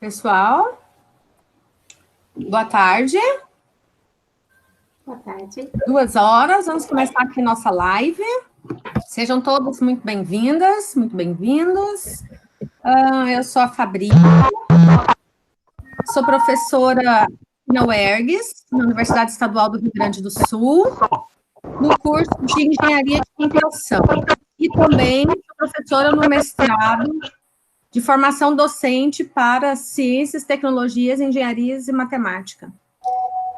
Pessoal, boa tarde. Boa tarde. 2 horas, vamos começar aqui nossa live. Sejam todos muito bem-vindas, muito bem-vindos. Eu sou a Fabrícia, sou professora na UERGS, na Universidade Estadual do Rio Grande do Sul, no curso de Engenharia de Computação. E também sou professora no mestrado de formação docente para Ciências, Tecnologias, Engenharias e Matemática.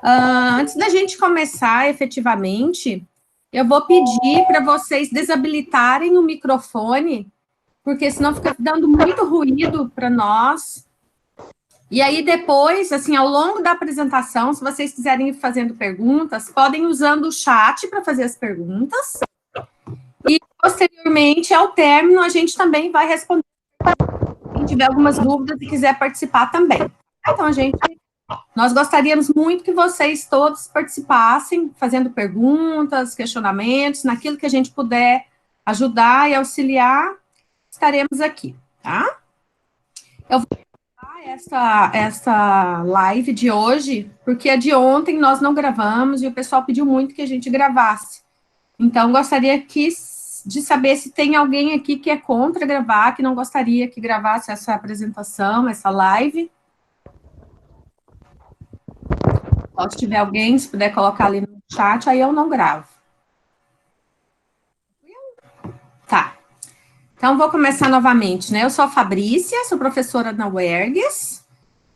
Antes da gente começar efetivamente, eu vou pedir para vocês desabilitarem o microfone, porque senão fica dando muito ruído para nós. E aí depois, assim, ao longo da apresentação, se vocês quiserem ir fazendo perguntas, podem ir usando o chat para fazer as perguntas. E posteriormente, ao término, a gente também vai responder. Quem tiver algumas dúvidas e quiser participar também. Então, nós gostaríamos muito que vocês todos participassem, fazendo perguntas, questionamentos, naquilo que a gente puder ajudar e auxiliar, estaremos aqui, tá? Eu vou começar essa live de hoje, porque a de ontem nós não gravamos e o pessoal pediu muito que a gente gravasse. Então, gostaria de saber se tem alguém aqui que é contra gravar, que não gostaria que gravasse essa apresentação, essa live. Ou se tiver alguém, se puder colocar ali no chat, aí eu não gravo. Tá. Então, vou começar novamente, né? Eu sou a Fabrícia, sou professora na UERGS,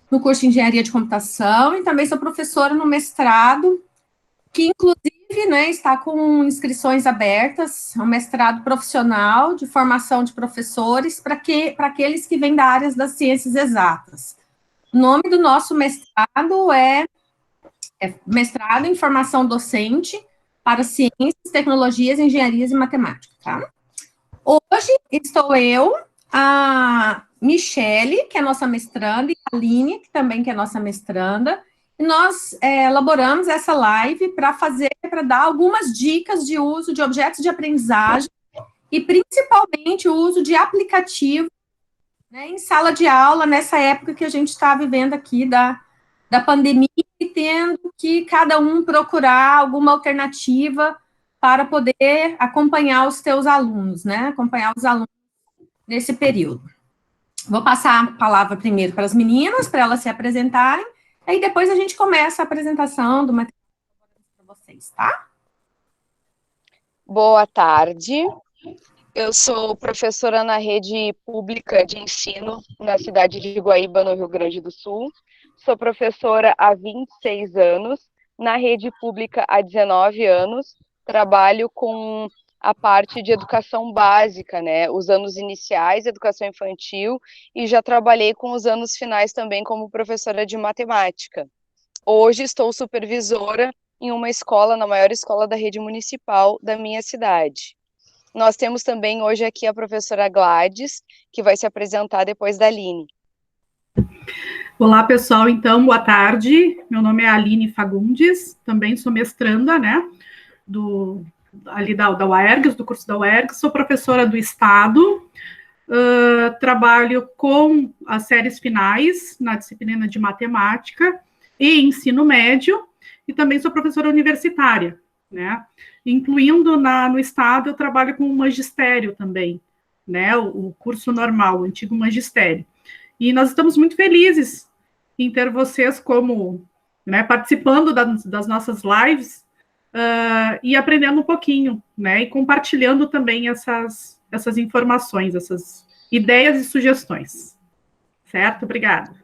no curso de Engenharia de Computação, e também sou professora no mestrado, que inclusive, né, está com inscrições abertas, é um mestrado profissional de formação de professores para aqueles que vêm da área das ciências exatas. O nome do nosso mestrado é mestrado em formação docente para ciências, tecnologias, engenharias e matemática, tá? Hoje estou eu, a Michele, que é nossa mestranda, e a Aline, que também é nossa mestranda, e nós elaboramos essa live para dar algumas dicas de uso de objetos de aprendizagem e principalmente o uso de aplicativo, né, em sala de aula, nessa época que a gente está vivendo aqui da pandemia, e tendo que cada um procurar alguma alternativa para poder acompanhar os teus alunos, né? Acompanhar os alunos nesse período. Vou passar a palavra primeiro para as meninas, para elas se apresentarem, aí depois a gente começa a apresentação do material para vocês, tá? Boa tarde. Eu sou professora na rede pública de ensino na cidade de Guaíba, no Rio Grande do Sul. Sou professora há 26 anos, na rede pública há 19 anos. Trabalho com a parte de educação básica, né? Os anos iniciais, educação infantil, e já trabalhei com os anos finais também como professora de matemática. Hoje estou supervisora em uma escola, na maior escola da rede municipal da minha cidade. Nós temos também hoje aqui a professora Gladys, que vai se apresentar depois da Aline. Olá, pessoal, então, boa tarde. Meu nome é Aline Fagundes, também sou mestranda, né, ali da UERGS, do curso da UERGS, sou professora do Estado, trabalho com as séries finais na disciplina de matemática e ensino médio, e também sou professora universitária, né, incluindo no Estado, eu trabalho com o magistério também, né, o curso normal, o antigo magistério. E nós estamos muito felizes em ter vocês como, né, participando das nossas lives e aprendendo um pouquinho, né, e compartilhando também essas informações, essas ideias e sugestões. Certo? Obrigada.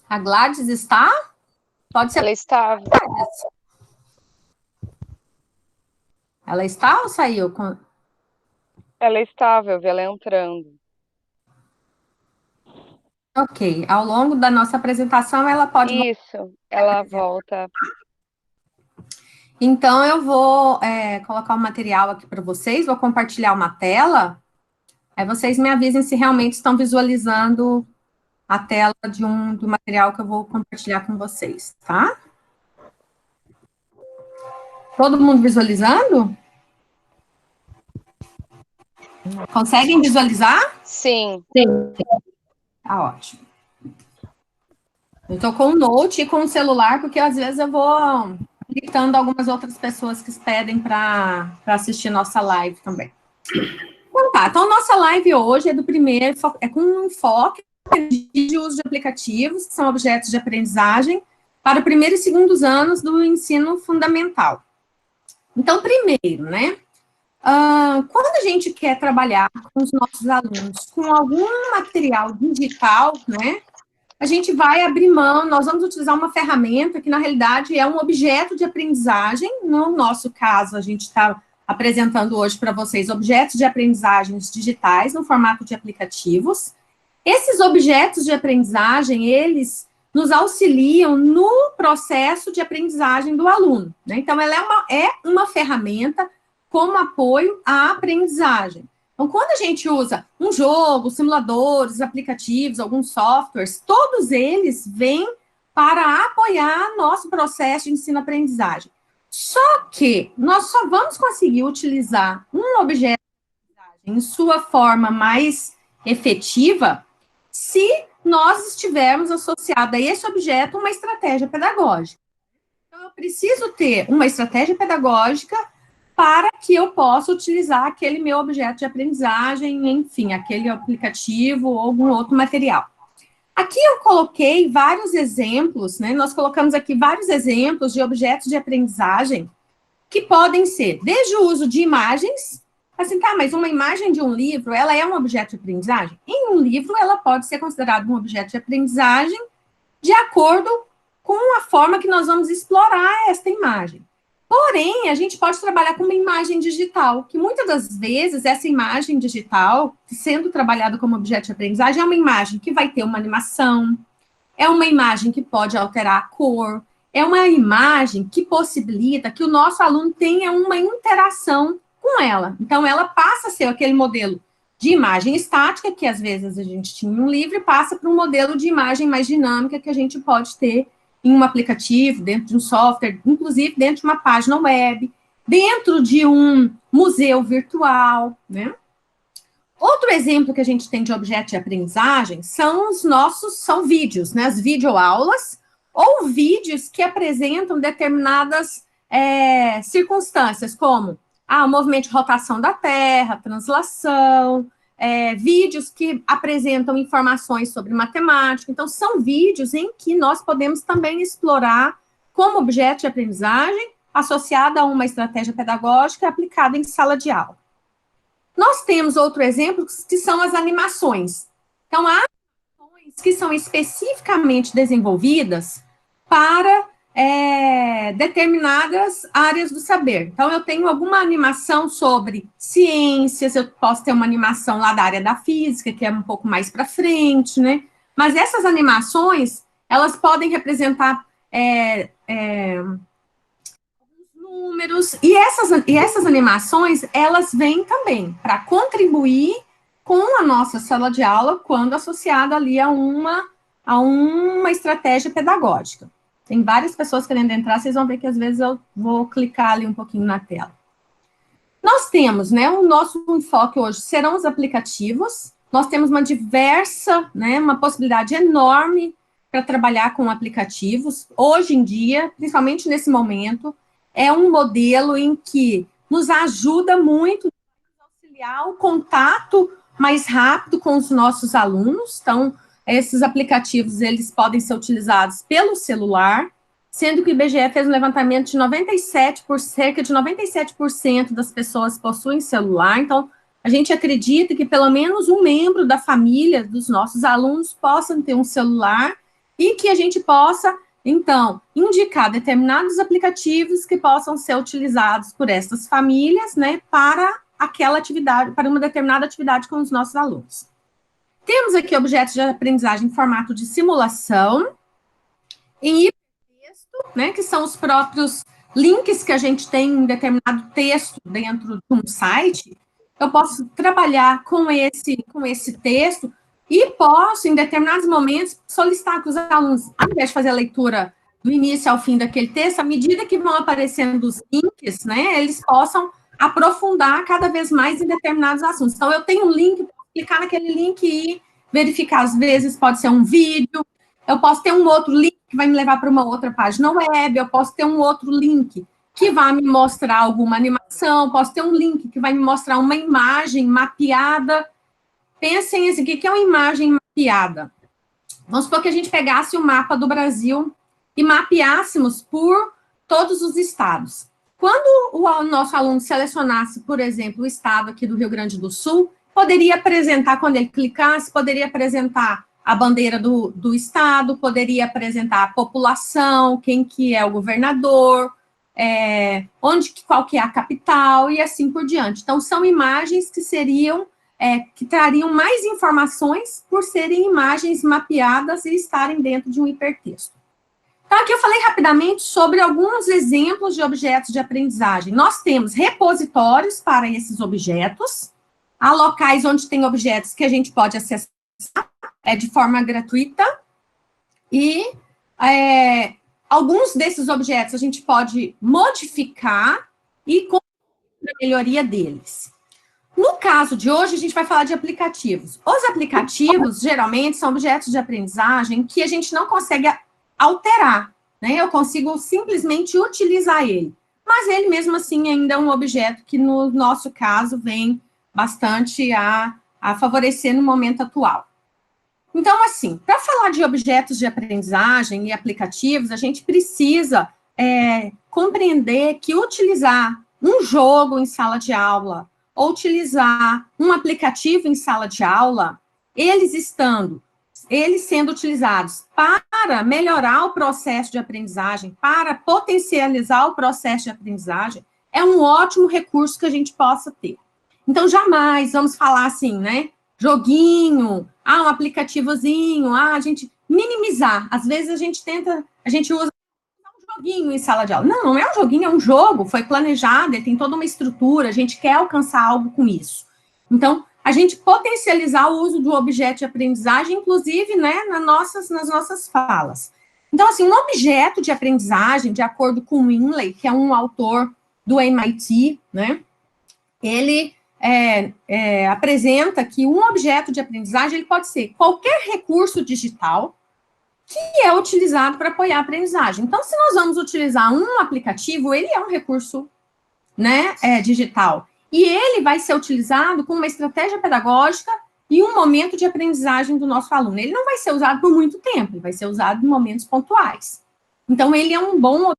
A Gladys está? Pode ser. Ela está. Ela está ou saiu? Ela está, eu vi ela entrando. Ok, ao longo da nossa apresentação, ela pode... Isso, ela volta. Então, eu vou colocar o material aqui para vocês, vou compartilhar uma tela, aí vocês me avisem se realmente estão visualizando a tela do material que eu vou compartilhar com vocês, tá? Todo mundo visualizando? Conseguem visualizar? Sim. Tá ótimo. Eu estou com o Note e com o celular, porque às vezes eu vou gritando algumas outras pessoas que pedem para assistir nossa live também. Então tá, então nossa live hoje é do primeiro, é com um enfoque de uso de aplicativos, que são objetos de aprendizagem, para o primeiro e segundos anos do ensino fundamental. Então, primeiro, né, quando a gente quer trabalhar com os nossos alunos com algum material digital, né, a gente vai abrir mão, nós vamos utilizar uma ferramenta que, na realidade, é um objeto de aprendizagem. No nosso caso, a gente está apresentando hoje para vocês objetos de aprendizagens digitais no formato de aplicativos. Esses objetos de aprendizagem, eles nos auxiliam no processo de aprendizagem do aluno, né? Então, ela é uma ferramenta como apoio à aprendizagem. Então, quando a gente usa um jogo, simuladores, aplicativos, alguns softwares, todos eles vêm para apoiar nosso processo de ensino-aprendizagem. Só que nós só vamos conseguir utilizar um objeto de aprendizagem em sua forma mais efetiva se nós estivermos associados a esse objeto uma estratégia pedagógica. Então, eu preciso ter uma estratégia pedagógica para que eu possa utilizar aquele meu objeto de aprendizagem, enfim, aquele aplicativo ou algum outro material. Aqui eu coloquei vários exemplos, né? Nós colocamos aqui vários exemplos de objetos de aprendizagem que podem ser desde o uso de imagens, assim, tá, mas uma imagem de um livro, ela é um objeto de aprendizagem? Em um livro, ela pode ser considerada um objeto de aprendizagem de acordo com a forma que nós vamos explorar esta imagem. Porém, a gente pode trabalhar com uma imagem digital, que muitas das vezes essa imagem digital, sendo trabalhada como objeto de aprendizagem, é uma imagem que vai ter uma animação, é uma imagem que pode alterar a cor, é uma imagem que possibilita que o nosso aluno tenha uma interação com ela. Então, ela passa a ser aquele modelo de imagem estática, que às vezes a gente tinha em um livro, e passa para um modelo de imagem mais dinâmica que a gente pode ter em um aplicativo, dentro de um software, inclusive dentro de uma página web, dentro de um museu virtual, né? Outro exemplo que a gente tem de objeto de aprendizagem são vídeos, né? As videoaulas, ou vídeos que apresentam determinadas circunstâncias, como o movimento de rotação da Terra, translação, vídeos que apresentam informações sobre matemática. Então, são vídeos em que nós podemos também explorar como objeto de aprendizagem associado a uma estratégia pedagógica aplicada em sala de aula. Nós temos outro exemplo, que são as animações. Então, há animações que são especificamente desenvolvidas para determinadas áreas do saber. Então, eu tenho alguma animação sobre ciências, eu posso ter uma animação lá da área da física, que é um pouco mais para frente, né? Mas essas animações, elas podem representar números, e essas animações, elas vêm também para contribuir com a nossa sala de aula, quando associada ali a uma estratégia pedagógica. Tem várias pessoas querendo entrar, vocês vão ver que às vezes eu vou clicar ali um pouquinho na tela. Nós temos, né, o nosso enfoque hoje serão os aplicativos, nós temos uma possibilidade enorme para trabalhar com aplicativos. Hoje em dia, principalmente nesse momento, é um modelo em que nos ajuda muito a auxiliar o contato mais rápido com os nossos alunos. Então, esses aplicativos, eles podem ser utilizados pelo celular, sendo que o IBGE fez um levantamento de cerca de 97% das pessoas possuem celular. Então, a gente acredita que pelo menos um membro da família dos nossos alunos possam ter um celular e que a gente possa, então, indicar determinados aplicativos que possam ser utilizados por essas famílias, né, para aquela atividade, para uma determinada atividade com os nossos alunos. Temos aqui objetos de aprendizagem em formato de simulação, em hipertexto, né, que são os próprios links que a gente tem em determinado texto dentro de um site. Eu posso trabalhar com esse texto e posso, em determinados momentos, solicitar que os alunos, ao invés de fazer a leitura do início ao fim daquele texto, à medida que vão aparecendo os links, né, eles possam aprofundar cada vez mais em determinados assuntos. Então, eu tenho um link clicar naquele link e verificar. Às vezes pode ser um vídeo, eu posso ter um outro link que vai me levar para uma outra página web, eu posso ter um outro link que vai me mostrar alguma animação, posso ter um link que vai me mostrar uma imagem mapeada. Pensem assim, o que é uma imagem mapeada? Vamos supor que a gente pegasse o mapa do Brasil e mapeássemos por todos os estados. Quando o nosso aluno selecionasse, por exemplo, o estado aqui do Rio Grande do Sul, poderia apresentar, quando ele clicasse, poderia apresentar a bandeira do estado, poderia apresentar a população, quem que é o governador, qual que é a capital, e assim por diante. Então, são imagens que seriam, que trariam mais informações por serem imagens mapeadas e estarem dentro de um hipertexto. Então, aqui eu falei rapidamente sobre alguns exemplos de objetos de aprendizagem. Nós temos repositórios para esses objetos, há locais onde tem objetos que a gente pode acessar de forma gratuita, e alguns desses objetos a gente pode modificar e contribuir a melhoria deles. No caso de hoje, a gente vai falar de aplicativos. Os aplicativos, geralmente, são objetos de aprendizagem que a gente não consegue alterar, né? Eu consigo simplesmente utilizar ele. Mas ele, mesmo assim, ainda é um objeto que, no nosso caso, vem bastante a favorecer no momento atual. Então, assim, para falar de objetos de aprendizagem e aplicativos, a gente precisa compreender que utilizar um jogo em sala de aula, ou utilizar um aplicativo em sala de aula, eles sendo utilizados para melhorar o processo de aprendizagem, para potencializar o processo de aprendizagem, é um ótimo recurso que a gente possa ter. Então, jamais vamos falar assim, né? Joguinho, um aplicativozinho, a gente minimizar. Às vezes a gente usa um joguinho em sala de aula. Não, não é um joguinho, é um jogo, foi planejado, ele tem toda uma estrutura, a gente quer alcançar algo com isso. Então, a gente potencializar o uso do objeto de aprendizagem, inclusive, né, nas nossas falas. Então, assim, um objeto de aprendizagem, de acordo com Winley, que é um autor do MIT, né, ele apresenta que um objeto de aprendizagem ele pode ser qualquer recurso digital que é utilizado para apoiar a aprendizagem. Então, se nós vamos utilizar um aplicativo, ele é um recurso, né, digital. E ele vai ser utilizado com uma estratégia pedagógica e um momento de aprendizagem do nosso aluno. Ele não vai ser usado por muito tempo, ele vai ser usado em momentos pontuais. Então, ele é um bom objeto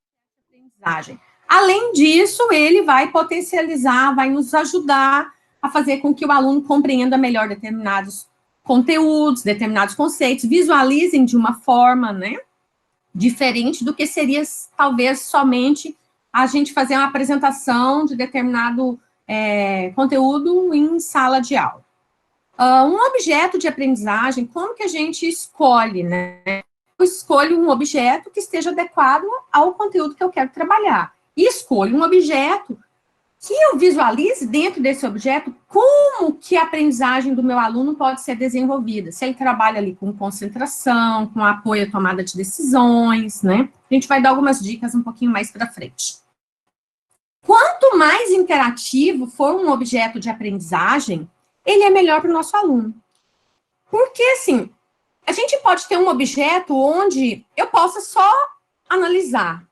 de aprendizagem. Além disso, ele vai potencializar, vai nos ajudar a fazer com que o aluno compreenda melhor determinados conteúdos, determinados conceitos, visualizem de uma forma, né, diferente do que seria, talvez, somente a gente fazer uma apresentação de determinado conteúdo em sala de aula. Um objeto de aprendizagem, como que a gente escolhe, né? Eu escolho um objeto que esteja adequado ao conteúdo que eu quero trabalhar. E escolho um objeto que eu visualize dentro desse objeto como que a aprendizagem do meu aluno pode ser desenvolvida. Se ele trabalha ali com concentração, com apoio à tomada de decisões, né? A gente vai dar algumas dicas um pouquinho mais para frente. Quanto mais interativo for um objeto de aprendizagem, ele é melhor para o nosso aluno. Porque, assim, a gente pode ter um objeto onde eu possa só analisar,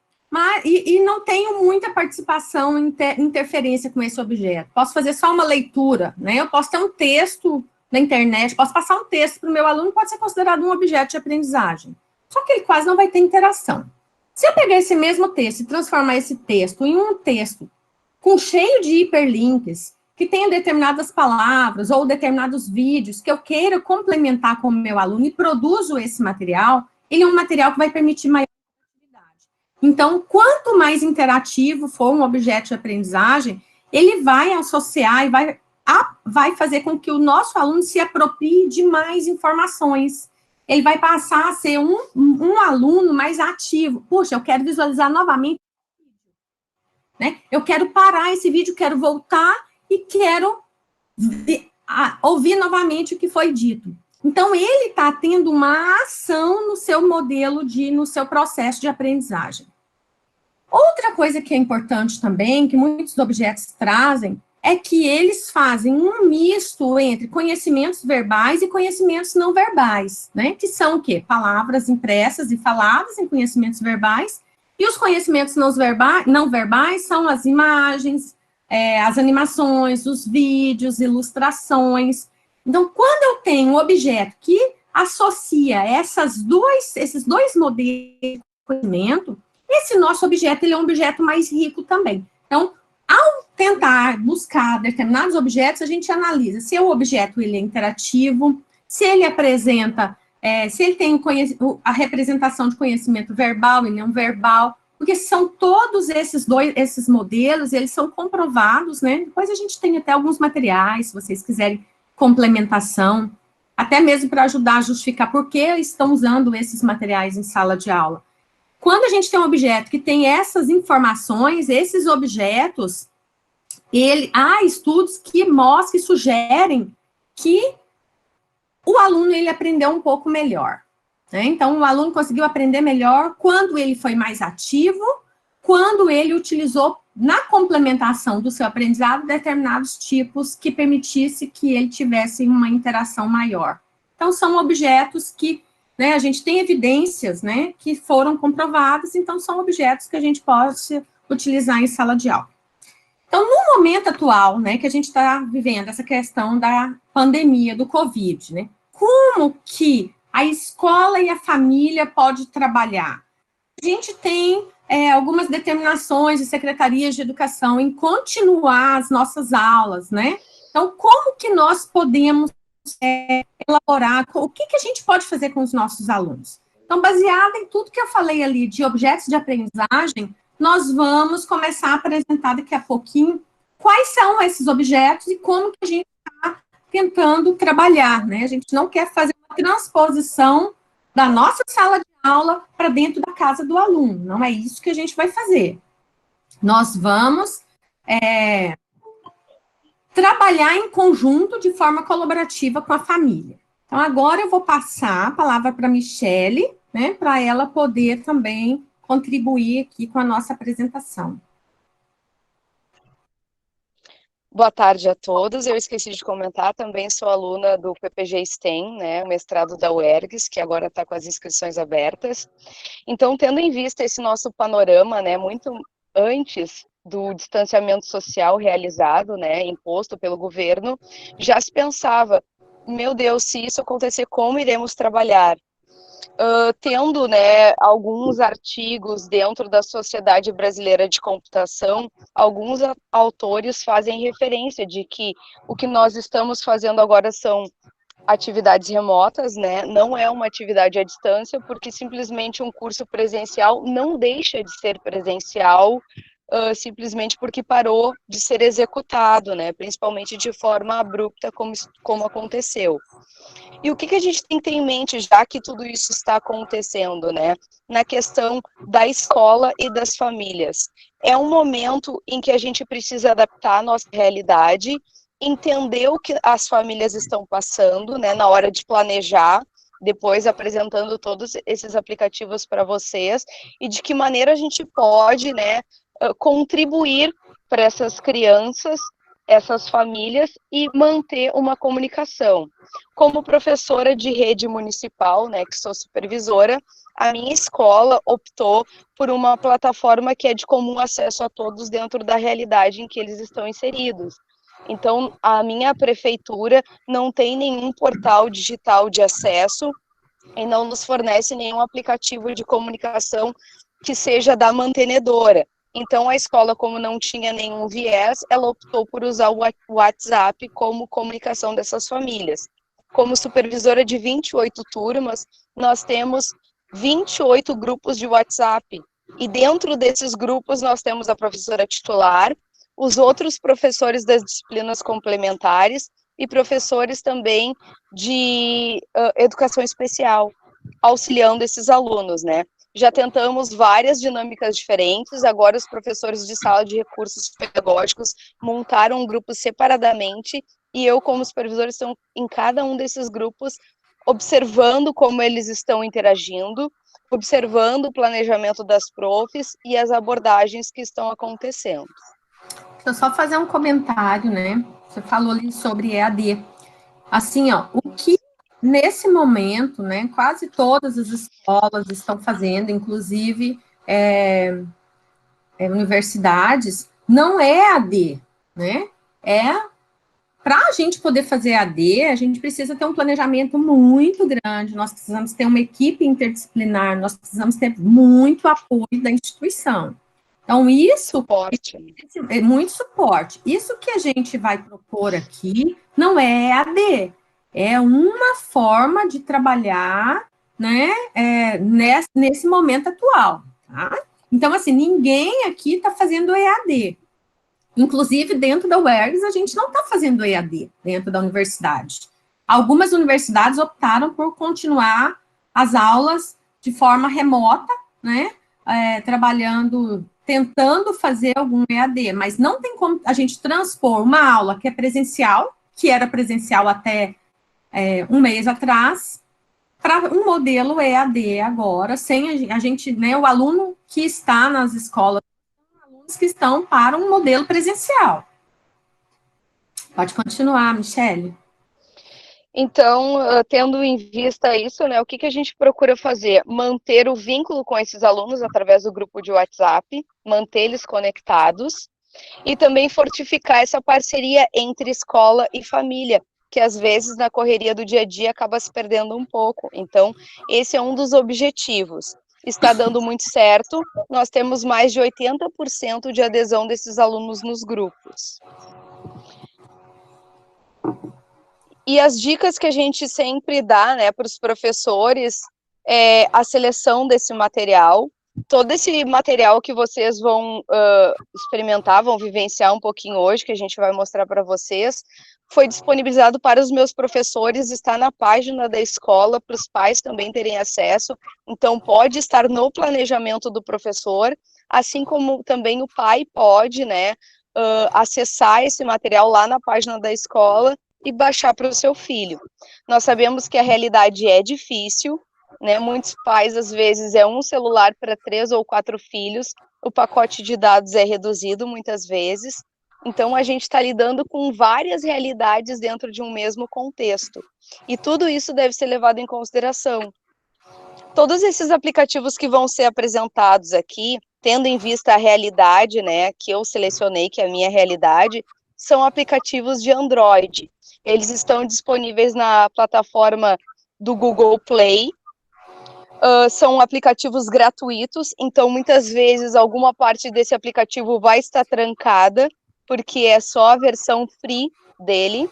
e não tenho muita participação, interferência com esse objeto. Posso fazer só uma leitura, né? Eu posso ter um texto na internet, posso passar um texto para o meu aluno, pode ser considerado um objeto de aprendizagem. Só que ele quase não vai ter interação. Se eu pegar esse mesmo texto e transformar esse texto em um texto cheio de hiperlinks, que tenha determinadas palavras ou determinados vídeos que eu queira complementar com o meu aluno e produzo esse material, ele é um material que vai permitir maior atividade. Então, quanto mais interativo for um objeto de aprendizagem, ele vai associar e vai fazer com que o nosso aluno se aproprie de mais informações. Ele vai passar a ser um aluno mais ativo. Puxa, eu quero visualizar novamente, né? Eu quero parar esse vídeo, quero voltar e quero ouvir novamente o que foi dito. Então, ele está tendo uma ação no seu modelo, no seu processo de aprendizagem. Outra coisa que é importante também, que muitos objetos trazem, é que eles fazem um misto entre conhecimentos verbais e conhecimentos não verbais, né? Que são o quê? Palavras impressas e faladas em conhecimentos verbais, e os conhecimentos não verbais são as imagens, as animações, os vídeos, ilustrações. Então, quando eu tenho um objeto que associa esses dois modelos de conhecimento, esse nosso objeto ele é um objeto mais rico também. Então, ao tentar buscar determinados objetos, a gente analisa se o objeto ele é interativo, se ele apresenta, se ele tem a representação de conhecimento verbal e não verbal, porque são todos esses modelos, eles são comprovados, né? Depois a gente tem até alguns materiais, se vocês quiserem complementação, até mesmo para ajudar a justificar por que estão usando esses materiais em sala de aula. Quando a gente tem um objeto que tem essas informações, esses objetos, há estudos que mostram, que sugerem que o aluno ele aprendeu um pouco melhor. Né? Então, o aluno conseguiu aprender melhor quando ele foi mais ativo, quando ele utilizou na complementação do seu aprendizado determinados tipos que permitisse que ele tivesse uma interação maior. Então, são objetos que, né, a gente tem evidências, né, que foram comprovadas, então são objetos que a gente pode utilizar em sala de aula. Então, no momento atual, né, que a gente está vivendo essa questão da pandemia, do Covid, né, como que a escola e a família pode trabalhar? A gente tem algumas determinações de secretarias de educação em continuar as nossas aulas, né? Então, como que nós podemos elaborar, o que a gente pode fazer com os nossos alunos? Então, baseado em tudo que eu falei ali de objetos de aprendizagem, nós vamos começar a apresentar daqui a pouquinho quais são esses objetos e como que a gente está tentando trabalhar, né? A gente não quer fazer uma transposição da nossa sala de aula para dentro da casa do aluno, não é isso que a gente vai fazer. Nós vamos trabalhar em conjunto de forma colaborativa com a família. Então, agora eu vou passar a palavra para a Michele, né, para ela poder também contribuir aqui com a nossa apresentação. Boa tarde a todos. Eu esqueci de comentar, também sou aluna do PPG STEM, né, o mestrado da UERGS, que agora está com as inscrições abertas. Então, tendo em vista esse nosso panorama, né, muito antes do distanciamento social realizado, né, imposto pelo governo, já se pensava, meu Deus, se isso acontecer, como iremos trabalhar? Tendo, né, alguns artigos dentro da Sociedade Brasileira de Computação, alguns autores fazem referência de que o que nós estamos fazendo agora são atividades remotas, né? Não é uma atividade à distância, porque simplesmente um curso presencial não deixa de ser presencial, simplesmente porque parou de ser executado, né? Principalmente de forma abrupta, como aconteceu. E o que a gente tem que ter em mente, já que tudo isso está acontecendo, né? Na questão da escola e das famílias. É um momento em que a gente precisa adaptar a nossa realidade, entender o que as famílias estão passando, né? Na hora de planejar, depois apresentando todos esses aplicativos para vocês, e de que maneira a gente pode, né, contribuir para essas crianças, essas famílias, e manter uma comunicação. Como professora de rede municipal, né, que sou supervisora, a minha escola optou por uma plataforma que é de comum acesso a todos dentro da realidade em que eles estão inseridos. Então, a minha prefeitura não tem nenhum portal digital de acesso e não nos fornece nenhum aplicativo de comunicação que seja da mantenedora. Então, a escola, como não tinha nenhum viés, ela optou por usar o WhatsApp como comunicação dessas famílias. Como supervisora de 28 turmas, nós temos 28 grupos de WhatsApp. E dentro desses grupos, nós temos a professora titular, os outros professores das disciplinas complementares e professores também de educação especial, auxiliando esses alunos, né? Já tentamos várias dinâmicas diferentes, agora os professores de sala de recursos pedagógicos montaram grupos separadamente, e eu, como supervisora, estou em cada um desses grupos, observando como eles estão interagindo, observando o planejamento das profs e as abordagens que estão acontecendo. Deixa eu só fazer um comentário, né? Você falou ali sobre EAD. Assim, ó, o que nesse momento, né, quase todas as escolas estão fazendo, inclusive universidades, não é EAD, né? Para a gente poder fazer EAD, a gente precisa ter um planejamento muito grande, nós precisamos ter uma equipe interdisciplinar, nós precisamos ter muito apoio da instituição. Então, isso Suporte. é muito suporte. Isso que a gente vai propor aqui não é EAD, é uma forma de trabalhar, né, nesse momento atual, tá? Então, assim, ninguém aqui está fazendo EAD. Inclusive, dentro da UERGS, a gente não está fazendo EAD dentro da universidade. Algumas universidades optaram por continuar as aulas de forma remota, né, trabalhando, tentando fazer algum EAD, mas não tem como a gente transpor uma aula que é presencial, que era presencial até um mês atrás, para um modelo EAD agora, sem a gente, né, o aluno que está nas escolas, alunos que estão para um modelo presencial. Pode continuar, Michele. Então, tendo em vista isso, né, o que a gente procura fazer? Manter o vínculo com esses alunos através do grupo de WhatsApp, manter eles conectados, e também fortificar essa parceria entre escola e família, que às vezes na correria do dia a dia acaba se perdendo um pouco. Então, esse é um dos objetivos. Está dando muito certo, nós temos mais de 80% de adesão desses alunos nos grupos. E as dicas que a gente sempre dá, né, para os professores é a seleção desse material. Todo esse material que vocês vão experimentar, vão vivenciar um pouquinho hoje, que a gente vai mostrar para vocês, foi disponibilizado para os meus professores, está na página da escola, para os pais também terem acesso, então pode estar no planejamento do professor, assim como também o pai pode, né, acessar esse material lá na página da escola e baixar para o seu filho. Nós sabemos que a realidade é difícil, né? Muitos pais, às vezes, é um celular para 3 ou 4 filhos, o pacote de dados é reduzido muitas vezes, então a gente está lidando com várias realidades dentro de um mesmo contexto, e tudo isso deve ser levado em consideração. Todos esses aplicativos que vão ser apresentados aqui, tendo em vista a realidade, né, que eu selecionei, que é a minha realidade, são aplicativos de Android. Eles estão disponíveis na plataforma do Google Play, são aplicativos gratuitos, então muitas vezes alguma parte desse aplicativo vai estar trancada, porque é só a versão free dele.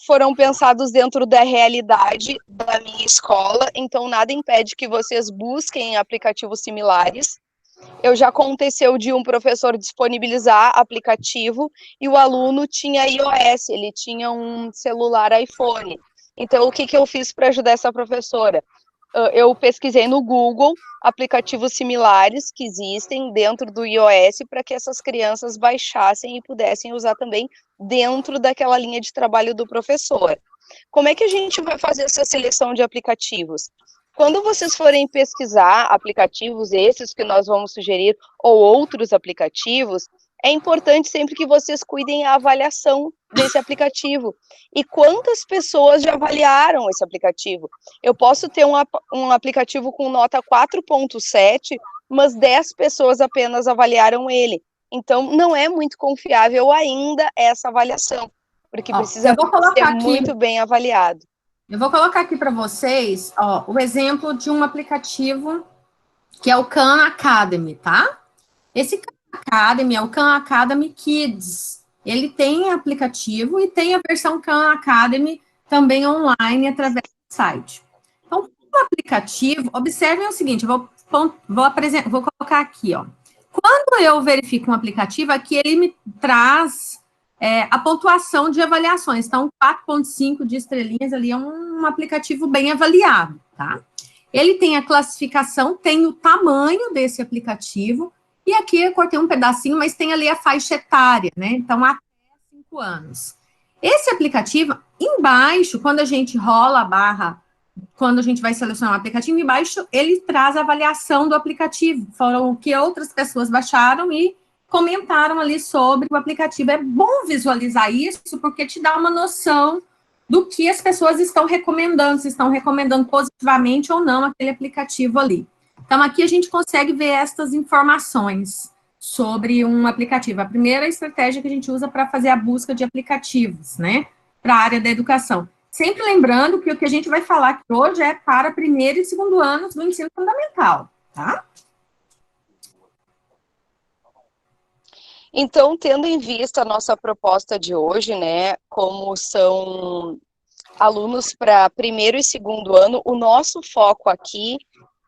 Foram pensados dentro da realidade da minha escola, então nada impede que vocês busquem aplicativos similares. Já aconteceu de um professor disponibilizar aplicativo e o aluno tinha iOS, ele tinha um celular iPhone. Então, o que eu fiz para ajudar essa professora? Eu pesquisei no Google aplicativos similares que existem dentro do iOS para que essas crianças baixassem e pudessem usar também dentro daquela linha de trabalho do professor. Como é que a gente vai fazer essa seleção de aplicativos? Quando vocês forem pesquisar aplicativos, esses que nós vamos sugerir, ou outros aplicativos, é importante sempre que vocês cuidem a avaliação desse aplicativo. E quantas pessoas já avaliaram esse aplicativo? Eu posso ter um aplicativo com nota 4.7, mas 10 pessoas apenas avaliaram ele. Então, não é muito confiável ainda essa avaliação, porque precisa ser muito bem avaliado. Eu vou colocar aqui para vocês, o exemplo de um aplicativo que é o Khan Academy, tá? Esse Khan Academy é o Khan Academy Kids. Ele tem aplicativo e tem a versão Khan Academy também online através do site. Então, o aplicativo, observem o seguinte, vou colocar aqui, ó. Quando eu verifico um aplicativo, aqui ele me traz a pontuação de avaliações. Então, 4.5 de estrelinhas ali é um aplicativo bem avaliado, tá? Ele tem a classificação, tem o tamanho desse aplicativo, e aqui eu cortei um pedacinho, mas tem ali a faixa etária, né? Então, até 5 anos. Esse aplicativo, embaixo, quando a gente rola a barra, quando a gente vai selecionar o aplicativo, embaixo ele traz a avaliação do aplicativo. Foram o que outras pessoas baixaram e comentaram ali sobre o aplicativo. É bom visualizar isso, porque te dá uma noção do que as pessoas estão recomendando, se estão recomendando positivamente ou não aquele aplicativo ali. Então, aqui a gente consegue ver estas informações sobre um aplicativo. A primeira estratégia que a gente usa para fazer a busca de aplicativos, né, para a área da educação. Sempre lembrando que o que a gente vai falar aqui hoje é para primeiro e segundo anos do ensino fundamental, tá? Então, tendo em vista a nossa proposta de hoje, né, como são alunos para primeiro e segundo ano, o nosso foco aqui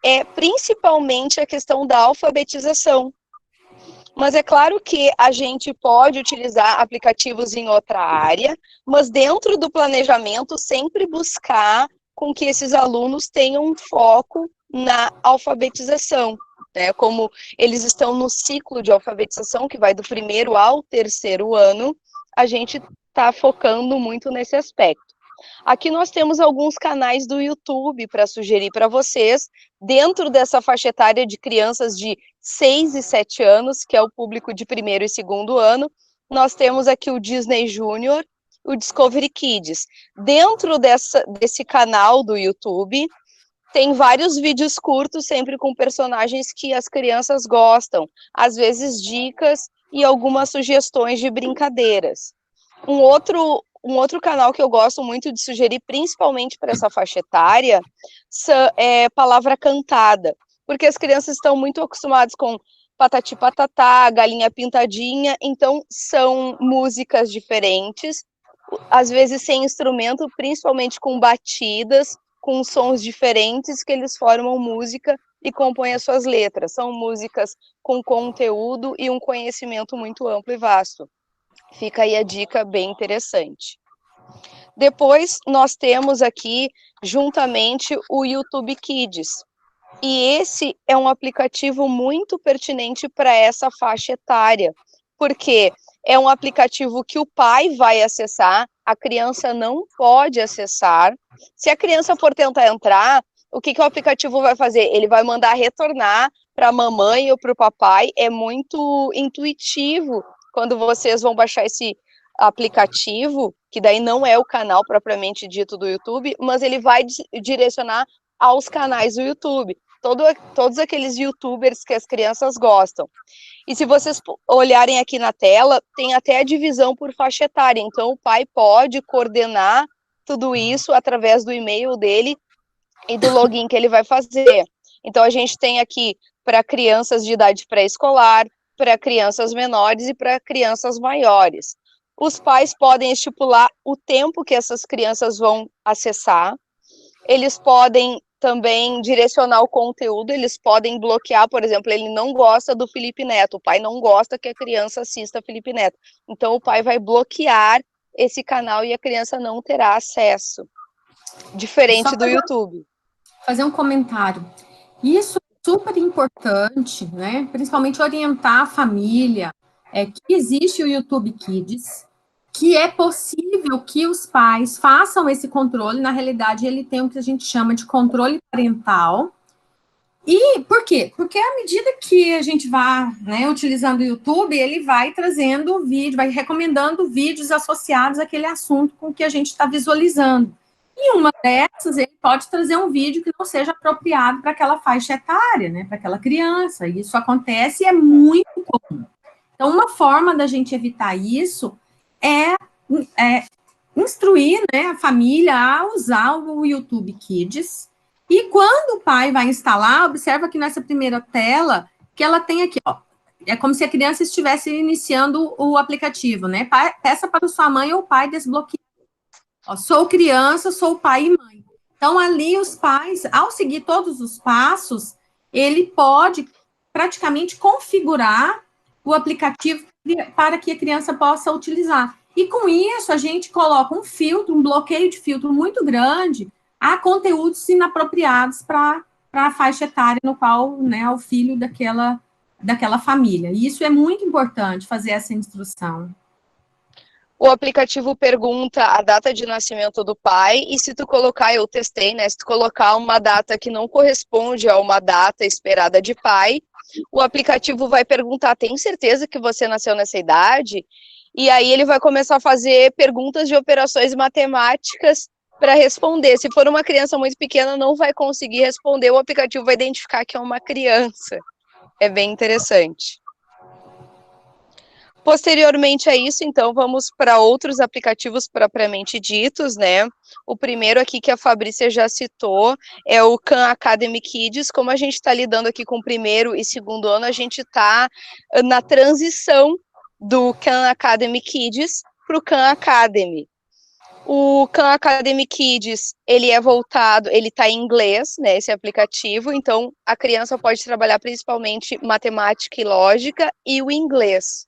é principalmente a questão da alfabetização. Mas é claro que a gente pode utilizar aplicativos em outra área, mas dentro do planejamento sempre buscar com que esses alunos tenham um foco na alfabetização, né? Como eles estão no ciclo de alfabetização, que vai do primeiro ao terceiro ano, a gente está focando muito nesse aspecto. Aqui nós temos alguns canais do YouTube para sugerir para vocês, dentro dessa faixa etária de crianças de 6 e 7 anos, que é o público de primeiro e segundo ano, nós temos aqui o Disney Junior, o Discovery Kids. Dentro desse canal do YouTube, tem vários vídeos curtos, sempre com personagens que as crianças gostam, às vezes dicas e algumas sugestões de brincadeiras. Um outro canal que eu gosto muito de sugerir, principalmente para essa faixa etária, é Palavra Cantada, porque as crianças estão muito acostumadas com Patati Patatá, Galinha Pintadinha, então são músicas diferentes, às vezes sem instrumento, principalmente com batidas, com sons diferentes, que eles formam música e compõem as suas letras. São músicas com conteúdo e um conhecimento muito amplo e vasto. Fica aí a dica bem interessante. Depois, nós temos aqui, juntamente, o YouTube Kids. E esse é um aplicativo muito pertinente para essa faixa etária, porque é um aplicativo que o pai vai acessar, a criança não pode acessar. Se a criança for tentar entrar, o que o aplicativo vai fazer? Ele vai mandar retornar para a mamãe ou para o papai. É muito intuitivo quando vocês vão baixar esse aplicativo, que daí não é o canal propriamente dito do YouTube, mas ele vai direcionar aos canais do YouTube. Todos aqueles youtubers que as crianças gostam. E se vocês olharem aqui na tela, tem até a divisão por faixa etária, então o pai pode coordenar tudo isso através do e-mail dele e do login que ele vai fazer. Então a gente tem aqui para crianças de idade pré-escolar, para crianças menores e para crianças maiores. Os pais podem estipular o tempo que essas crianças vão acessar, eles podem também direcionar o conteúdo, eles podem bloquear, por exemplo, ele não gosta do Felipe Neto, o pai não gosta que a criança assista Felipe Neto, então o pai vai bloquear esse canal e a criança não terá acesso, diferente do YouTube. Fazer um comentário. Isso é super importante, né? Principalmente orientar a família, que existe o YouTube Kids, que é possível que os pais façam esse controle. Na realidade, ele tem o que a gente chama de controle parental. E por quê? Porque à medida que a gente vai, né, utilizando o YouTube, ele vai trazendo vídeo, vai recomendando vídeos associados àquele assunto com que a gente está visualizando. E uma dessas, ele pode trazer um vídeo que não seja apropriado para aquela faixa etária, né, para aquela criança. E isso acontece e é muito comum. Então, uma forma da gente evitar isso é instruir, né, a família a usar o YouTube Kids. E quando o pai vai instalar, observa que nessa primeira tela, que ela tem aqui, ó, é como se a criança estivesse iniciando o aplicativo, né? Peça para sua mãe ou pai desbloquear. Ó, sou criança, sou pai e mãe. Então, ali os pais, ao seguir todos os passos, ele pode praticamente configurar o aplicativo para que a criança possa utilizar. E com isso, a gente coloca um filtro, um bloqueio de filtro muito grande a conteúdos inapropriados para a faixa etária no qual, né, o filho daquela família. E isso é muito importante, fazer essa instrução. O aplicativo pergunta a data de nascimento do pai, e se tu colocar, eu testei, né, se tu colocar uma data que não corresponde a uma data esperada de pai, o aplicativo vai perguntar, tem certeza que você nasceu nessa idade? E aí ele vai começar a fazer perguntas de operações matemáticas para responder. Se for uma criança muito pequena, não vai conseguir responder, o aplicativo vai identificar que é uma criança. É bem interessante. Posteriormente a isso, então, vamos para outros aplicativos propriamente ditos, né? O primeiro aqui que a Fabrícia já citou é o Khan Academy Kids. Como a gente está lidando aqui com o primeiro e segundo ano, a gente está na transição do Khan Academy Kids para o Khan Academy. O Khan Academy Kids, ele é voltado, ele está em inglês, né, esse aplicativo, então a criança pode trabalhar principalmente matemática e lógica e o inglês.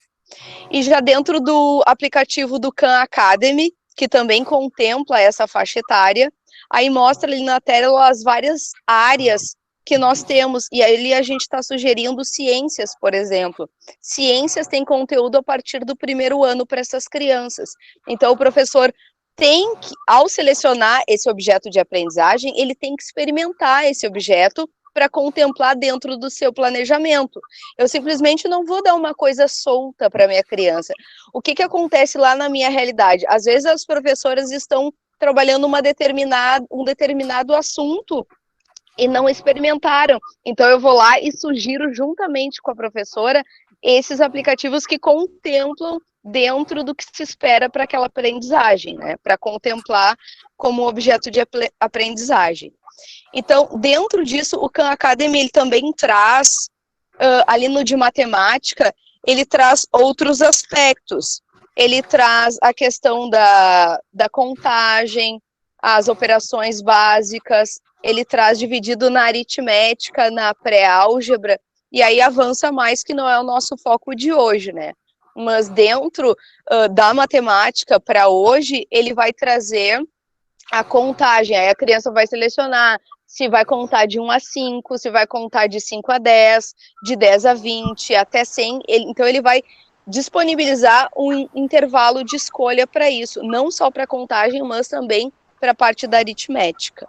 E já dentro do aplicativo do Khan Academy, que também contempla essa faixa etária, aí mostra ali na tela as várias áreas que nós temos, e aí a gente está sugerindo ciências, por exemplo. Ciências tem conteúdo a partir do primeiro ano para essas crianças. Então o professor tem que, ao selecionar esse objeto de aprendizagem, ele tem que experimentar esse objeto para contemplar dentro do seu planejamento. Eu simplesmente não vou dar uma coisa solta para minha criança. O que acontece lá na minha realidade? Às vezes as professoras estão trabalhando um determinado assunto e não experimentaram. Então eu vou lá e sugiro juntamente com a professora esses aplicativos que contemplam dentro do que se espera para aquela aprendizagem, né? Para contemplar como objeto de aprendizagem. Então, dentro disso, o Khan Academy ele também traz, ali no de matemática, ele traz outros aspectos. Ele traz a questão da contagem, as operações básicas, ele traz dividido na aritmética, na pré-álgebra, e aí avança mais, que não é o nosso foco de hoje, né? Mas dentro da matemática, para hoje, ele vai trazer a contagem, aí a criança vai selecionar se vai contar de 1 a 5, se vai contar de 5 a 10, de 10 a 20, até 100, então ele vai disponibilizar um intervalo de escolha para isso, não só para contagem, mas também para a parte da aritmética.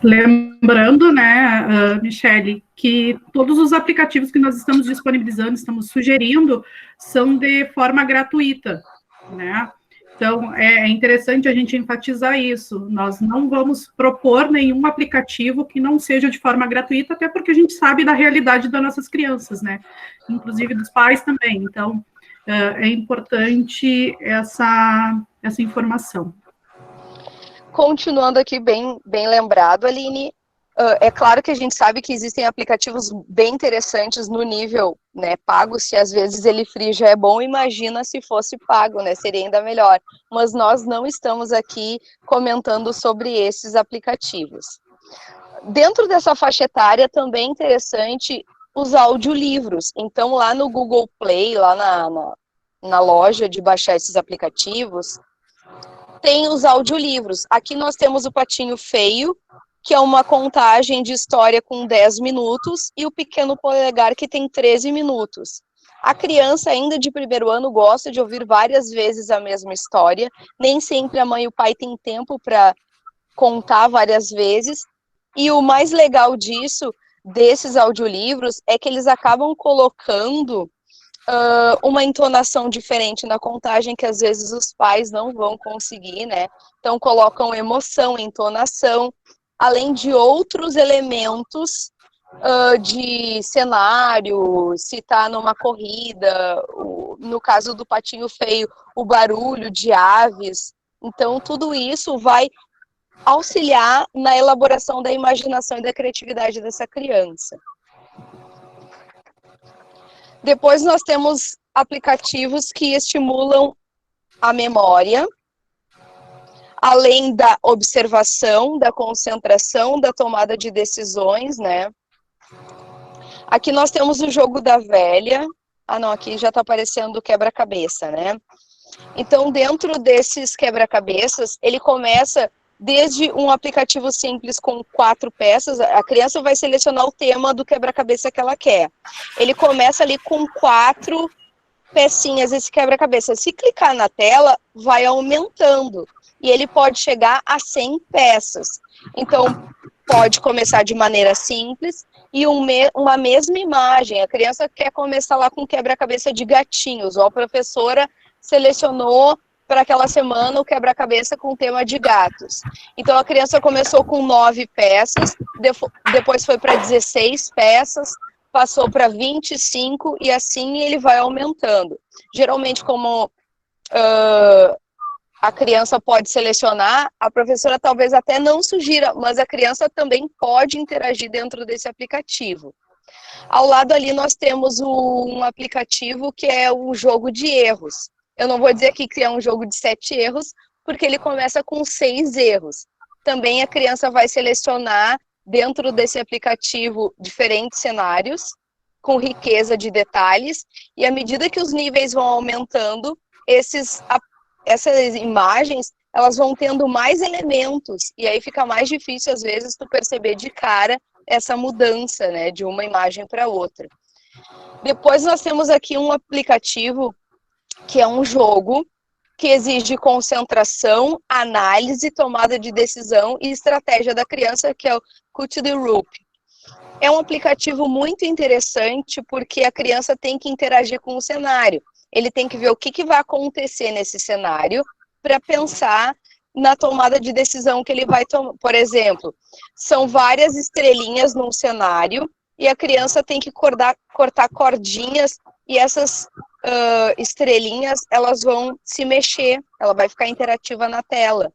Lembrando, né, Michele, que todos os aplicativos que nós estamos disponibilizando, estamos sugerindo, são de forma gratuita, né? Então, é interessante a gente enfatizar isso. Nós não vamos propor nenhum aplicativo que não seja de forma gratuita, até porque a gente sabe da realidade das nossas crianças, né? Inclusive dos pais também. Então, é importante essa informação. Continuando aqui, bem lembrado, Aline, é claro que a gente sabe que existem aplicativos bem interessantes no nível, né, pago, se às vezes ele free já é bom, imagina se fosse pago, né, seria ainda melhor. Mas nós não estamos aqui comentando sobre esses aplicativos. Dentro dessa faixa etária também é interessante os audiolivros. Então lá no Google Play, lá na loja de baixar esses aplicativos, tem os audiolivros. Aqui nós temos o Patinho Feio, que é uma contagem de história com 10 minutos, e o Pequeno Polegar, que tem 13 minutos. A criança, ainda de primeiro ano, gosta de ouvir várias vezes a mesma história, nem sempre a mãe e o pai têm tempo para contar várias vezes, e o mais legal desses audiolivros, é que eles acabam colocando uma entonação diferente na contagem, que às vezes os pais não vão conseguir, né? Então colocam emoção, entonação, além de outros elementos de cenário, se está numa corrida, no caso do Patinho Feio, o barulho de aves. Então tudo isso vai auxiliar na elaboração da imaginação e da criatividade dessa criança. Depois nós temos aplicativos que estimulam a memória, além da observação, da concentração, da tomada de decisões, né? Aqui nós temos o jogo da velha. Ah, não, aqui já está aparecendo o quebra-cabeça, né? Então, dentro desses quebra-cabeças, ele começa desde um aplicativo simples com 4 peças, a criança vai selecionar o tema do quebra-cabeça que ela quer. Ele começa ali com 4 pecinhas, esse quebra-cabeça. Se clicar na tela, vai aumentando. E ele pode chegar a 100 peças. Então, pode começar de maneira simples, e uma mesma imagem. A criança quer começar lá com quebra-cabeça de gatinhos, ou a professora selecionou para aquela semana o quebra-cabeça com tema de gatos. Então, a criança começou com 9 peças, depois foi para 16 peças, passou para 25, e assim ele vai aumentando. Geralmente, como a criança pode selecionar, a professora talvez até não sugira, mas a criança também pode interagir dentro desse aplicativo. Ao lado ali nós temos um aplicativo que é um jogo de erros. Eu não vou dizer aqui que é um jogo de 7 erros, porque ele começa com 6 erros. Também a criança vai selecionar dentro desse aplicativo diferentes cenários, com riqueza de detalhes, e à medida que os níveis vão aumentando, essas imagens, elas vão tendo mais elementos, e aí fica mais difícil, às vezes, tu perceber de cara essa mudança, né, de uma imagem para outra. Depois nós temos aqui um aplicativo que é um jogo que exige concentração, análise, tomada de decisão e estratégia da criança, que é o Cut the Rope. É um aplicativo muito interessante porque a criança tem que interagir com o cenário. Ele tem que ver o que vai acontecer nesse cenário para pensar na tomada de decisão que ele vai tomar. Por exemplo, são várias estrelinhas num cenário e a criança tem que cortar cordinhas e essas estrelinhas, elas vão se mexer, ela vai ficar interativa na tela.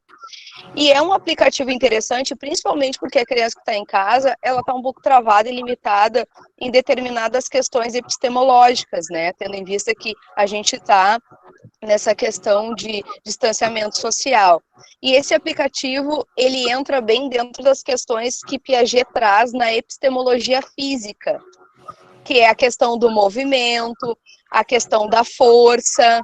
E é um aplicativo interessante, principalmente porque a criança que está em casa, ela está um pouco travada e limitada em determinadas questões epistemológicas, né? Tendo em vista que a gente está nessa questão de distanciamento social. E esse aplicativo, ele entra bem dentro das questões que Piaget traz na epistemologia física, que é a questão do movimento, a questão da força,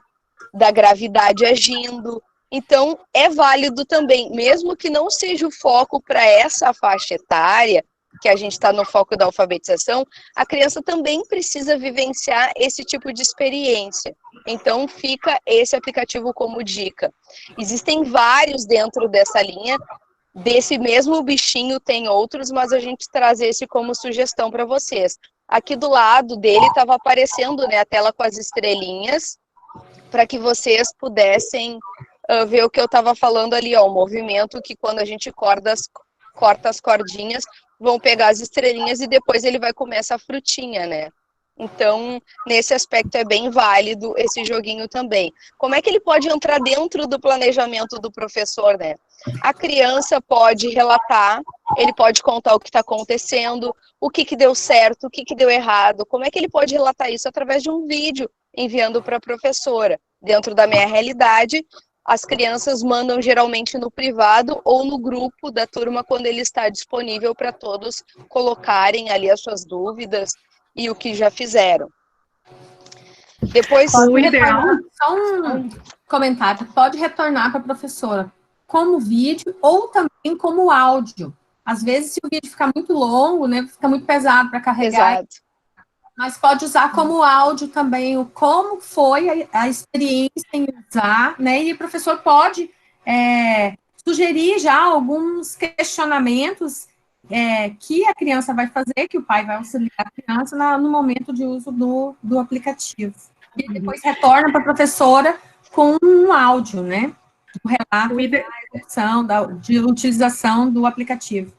da gravidade agindo. Então, é válido também, mesmo que não seja o foco para essa faixa etária, que a gente está no foco da alfabetização, a criança também precisa vivenciar esse tipo de experiência. Então, fica esse aplicativo como dica. Existem vários dentro dessa linha, desse mesmo bichinho tem outros, mas a gente traz esse como sugestão para vocês. Aqui do lado dele estava aparecendo, né, a tela com as estrelinhas, para que vocês pudessem ver o que eu estava falando ali, ó, o movimento que quando a gente corta as cordinhas, vão pegar as estrelinhas e depois ele vai comer essa frutinha, né? Então, nesse aspecto é bem válido esse joguinho também. Como é que ele pode entrar dentro do planejamento do professor, né? A criança pode relatar, ele pode contar o que está acontecendo, o que deu certo, o que deu errado. Como é que ele pode relatar isso? Através de um vídeo, enviando para a professora. Dentro da minha realidade, as crianças mandam geralmente no privado ou no grupo da turma quando ele está disponível para todos colocarem ali as suas dúvidas e o que já fizeram. Depois, o ideal... Só um comentário. Pode retornar para a professora como vídeo ou também como áudio. Às vezes, se o vídeo ficar muito longo, né, fica muito pesado para carregar. Exato. Mas pode usar como áudio também o como foi a experiência em usar, né? E o professor pode sugerir já alguns questionamentos que a criança vai fazer, que o pai vai auxiliar a criança no momento de uso do aplicativo. E depois retorna para a professora com um áudio, né? Um relato de utilização do aplicativo.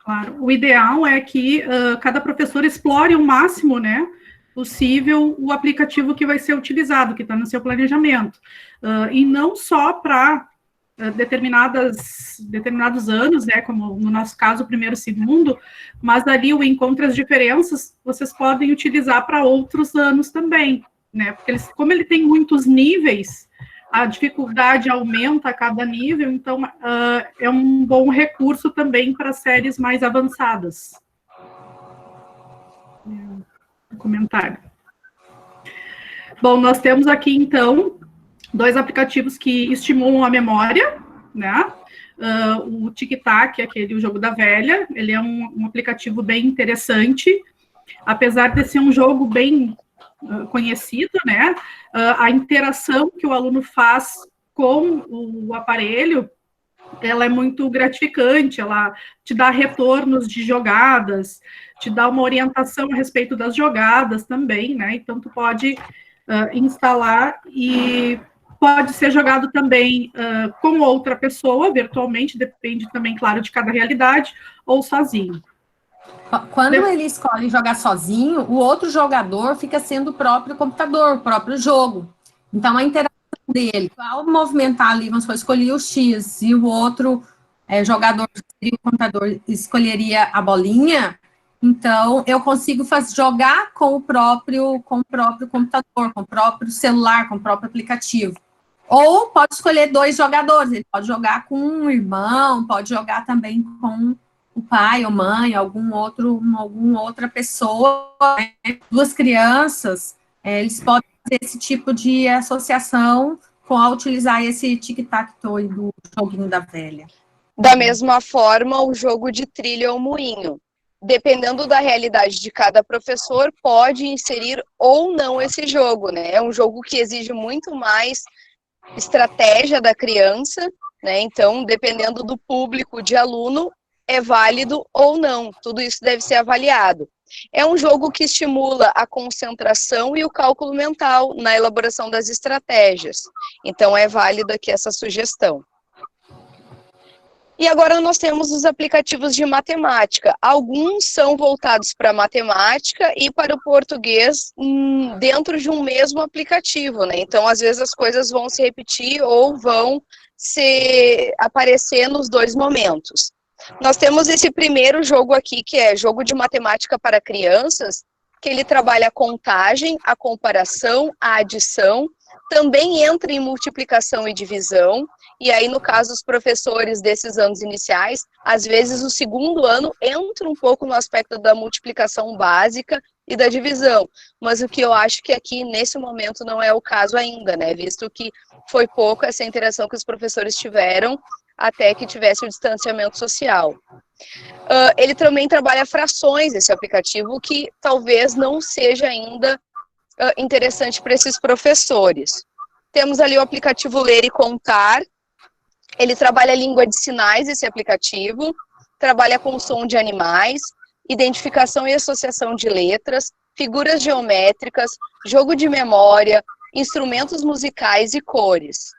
Claro, o ideal é que cada professor explore o máximo, né, possível o aplicativo que vai ser utilizado, que está no seu planejamento. E não só para determinados anos, né, como no nosso caso, o primeiro e segundo, mas ali o Encontre as Diferenças, vocês podem utilizar para outros anos também, né, porque como ele tem muitos níveis, a dificuldade aumenta a cada nível, então é um bom recurso também para séries mais avançadas. Comentário. Bom, nós temos aqui, então, 2 aplicativos que estimulam a memória, né? O Tic-Tac, o jogo da velha, ele é um aplicativo bem interessante, apesar de ser um jogo bem conhecido, né? A interação que o aluno faz com o aparelho ela é muito gratificante, ela te dá retornos de jogadas, te dá uma orientação a respeito das jogadas também, né? Então, tu pode instalar e pode ser jogado também com outra pessoa, virtualmente, depende também, claro, de cada realidade, ou sozinho. Quando ele escolhe jogar sozinho, o outro jogador fica sendo o próprio computador, o próprio jogo. Então, a interação dele, ao movimentar ali, vamos supor, escolher o X e o outro jogador, o computador, escolheria a bolinha, então eu consigo jogar com o próprio computador, com o próprio celular, com o próprio aplicativo. Ou pode escolher 2 jogadores, ele pode jogar com um irmão, pode jogar também com o pai ou mãe, alguma outra pessoa, né? 2 crianças, eles podem fazer esse tipo de associação ao utilizar esse tic-tac-toe do joguinho da velha. Da mesma forma, o jogo de trilha ou moinho. Dependendo da realidade de cada professor, pode inserir ou não esse jogo, né? É um jogo que exige muito mais estratégia da criança, né? Então, dependendo do público de aluno, é válido ou não. Tudo isso deve ser avaliado. É um jogo que estimula a concentração e o cálculo mental na elaboração das estratégias. Então, é válida aqui essa sugestão. E agora nós temos os aplicativos de matemática. Alguns são voltados para a matemática e para o português dentro de um mesmo aplicativo, né? Então, às vezes, as coisas vão se repetir ou vão aparecer nos 2 momentos. Nós temos esse primeiro jogo aqui, que é jogo de matemática para crianças, que ele trabalha a contagem, a comparação, a adição, também entra em multiplicação e divisão, e aí, no caso dos professores desses anos iniciais, às vezes o segundo ano entra um pouco no aspecto da multiplicação básica e da divisão, mas o que eu acho que aqui, nesse momento, não é o caso ainda, né, visto que foi pouco essa interação que os professores tiveram até que tivesse o distanciamento social. Ele também trabalha frações, esse aplicativo, que talvez não seja ainda interessante para esses professores. Temos ali o aplicativo Ler e Contar. Ele trabalha a língua de sinais, esse aplicativo, trabalha com som de animais, identificação e associação de letras, figuras geométricas, jogo de memória, instrumentos musicais e cores.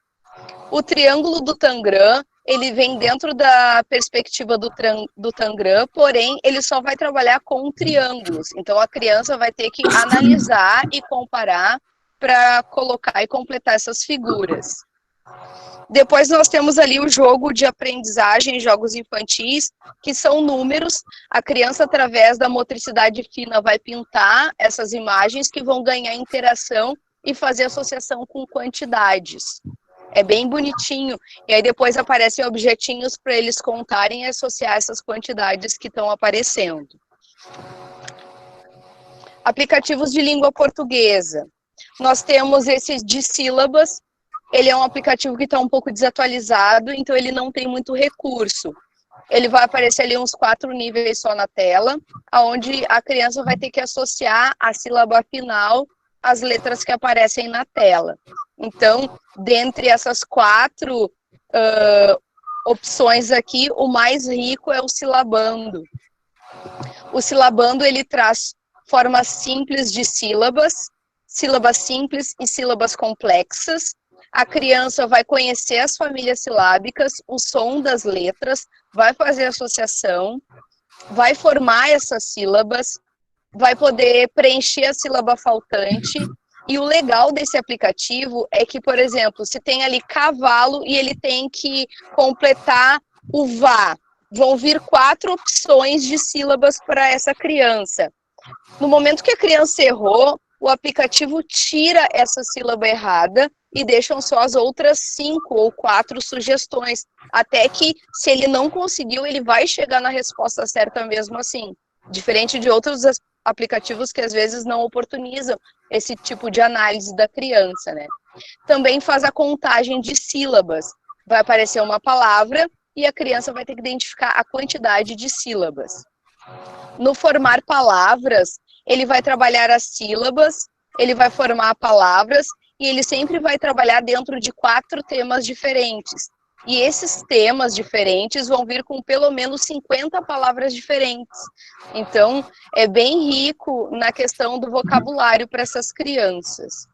O triângulo do Tangram, ele vem dentro da perspectiva do Tangram, porém, ele só vai trabalhar com triângulos. Então, a criança vai ter que analisar e comparar para colocar e completar essas figuras. Depois nós temos ali o jogo de aprendizagem, jogos infantis, que são números. A criança, através da motricidade fina, vai pintar essas imagens que vão ganhar interação e fazer associação com quantidades. É bem bonitinho. E aí depois aparecem objetinhos para eles contarem e associar essas quantidades que estão aparecendo. Aplicativos de língua portuguesa. Nós temos esse de sílabas. Ele é um aplicativo que está um pouco desatualizado, então ele não tem muito recurso. Ele vai aparecer ali uns 4 níveis só na tela, onde a criança vai ter que associar a sílaba final às letras que aparecem na tela. Então, dentre essas 4 opções aqui, o mais rico é o Silabando. O Silabando, ele traz formas simples de sílabas simples e sílabas complexas. A criança vai conhecer as famílias silábicas, o som das letras, vai fazer associação, vai formar essas sílabas, vai poder preencher a sílaba faltante. E o legal desse aplicativo é que, por exemplo, se tem ali cavalo e ele tem que completar o vá, vão vir 4 opções de sílabas para essa criança. No momento que a criança errou, o aplicativo tira essa sílaba errada e deixam só as outras 5 ou 4 sugestões, até que, se ele não conseguiu, ele vai chegar na resposta certa mesmo assim, diferente de outros aplicativos que às vezes não oportunizam esse tipo de análise da criança, né? Também faz a contagem de sílabas, vai aparecer uma palavra e a criança vai ter que identificar a quantidade de sílabas. No formar palavras, ele vai trabalhar as sílabas, ele vai formar palavras, e ele sempre vai trabalhar dentro de 4 temas diferentes. E esses temas diferentes vão vir com pelo menos 50 palavras diferentes. Então, é bem rico na questão do vocabulário para essas crianças.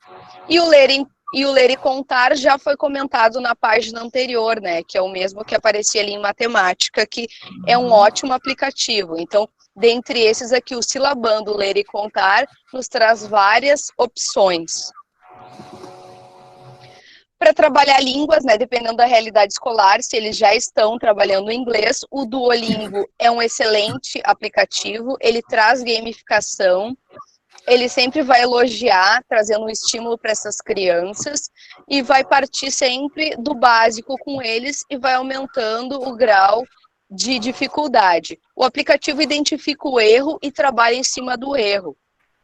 E o ler e contar já foi comentado na página anterior, né? Que é o mesmo que aparecia ali em matemática, que é um ótimo aplicativo. Então, dentre esses aqui, o Silabando Ler e Contar nos traz várias opções. Para trabalhar línguas, né, dependendo da realidade escolar, se eles já estão trabalhando inglês, o Duolingo é um excelente aplicativo, ele traz gamificação, ele sempre vai elogiar, trazendo um estímulo para essas crianças, e vai partir sempre do básico com eles e vai aumentando o grau de dificuldade. O aplicativo identifica o erro e trabalha em cima do erro.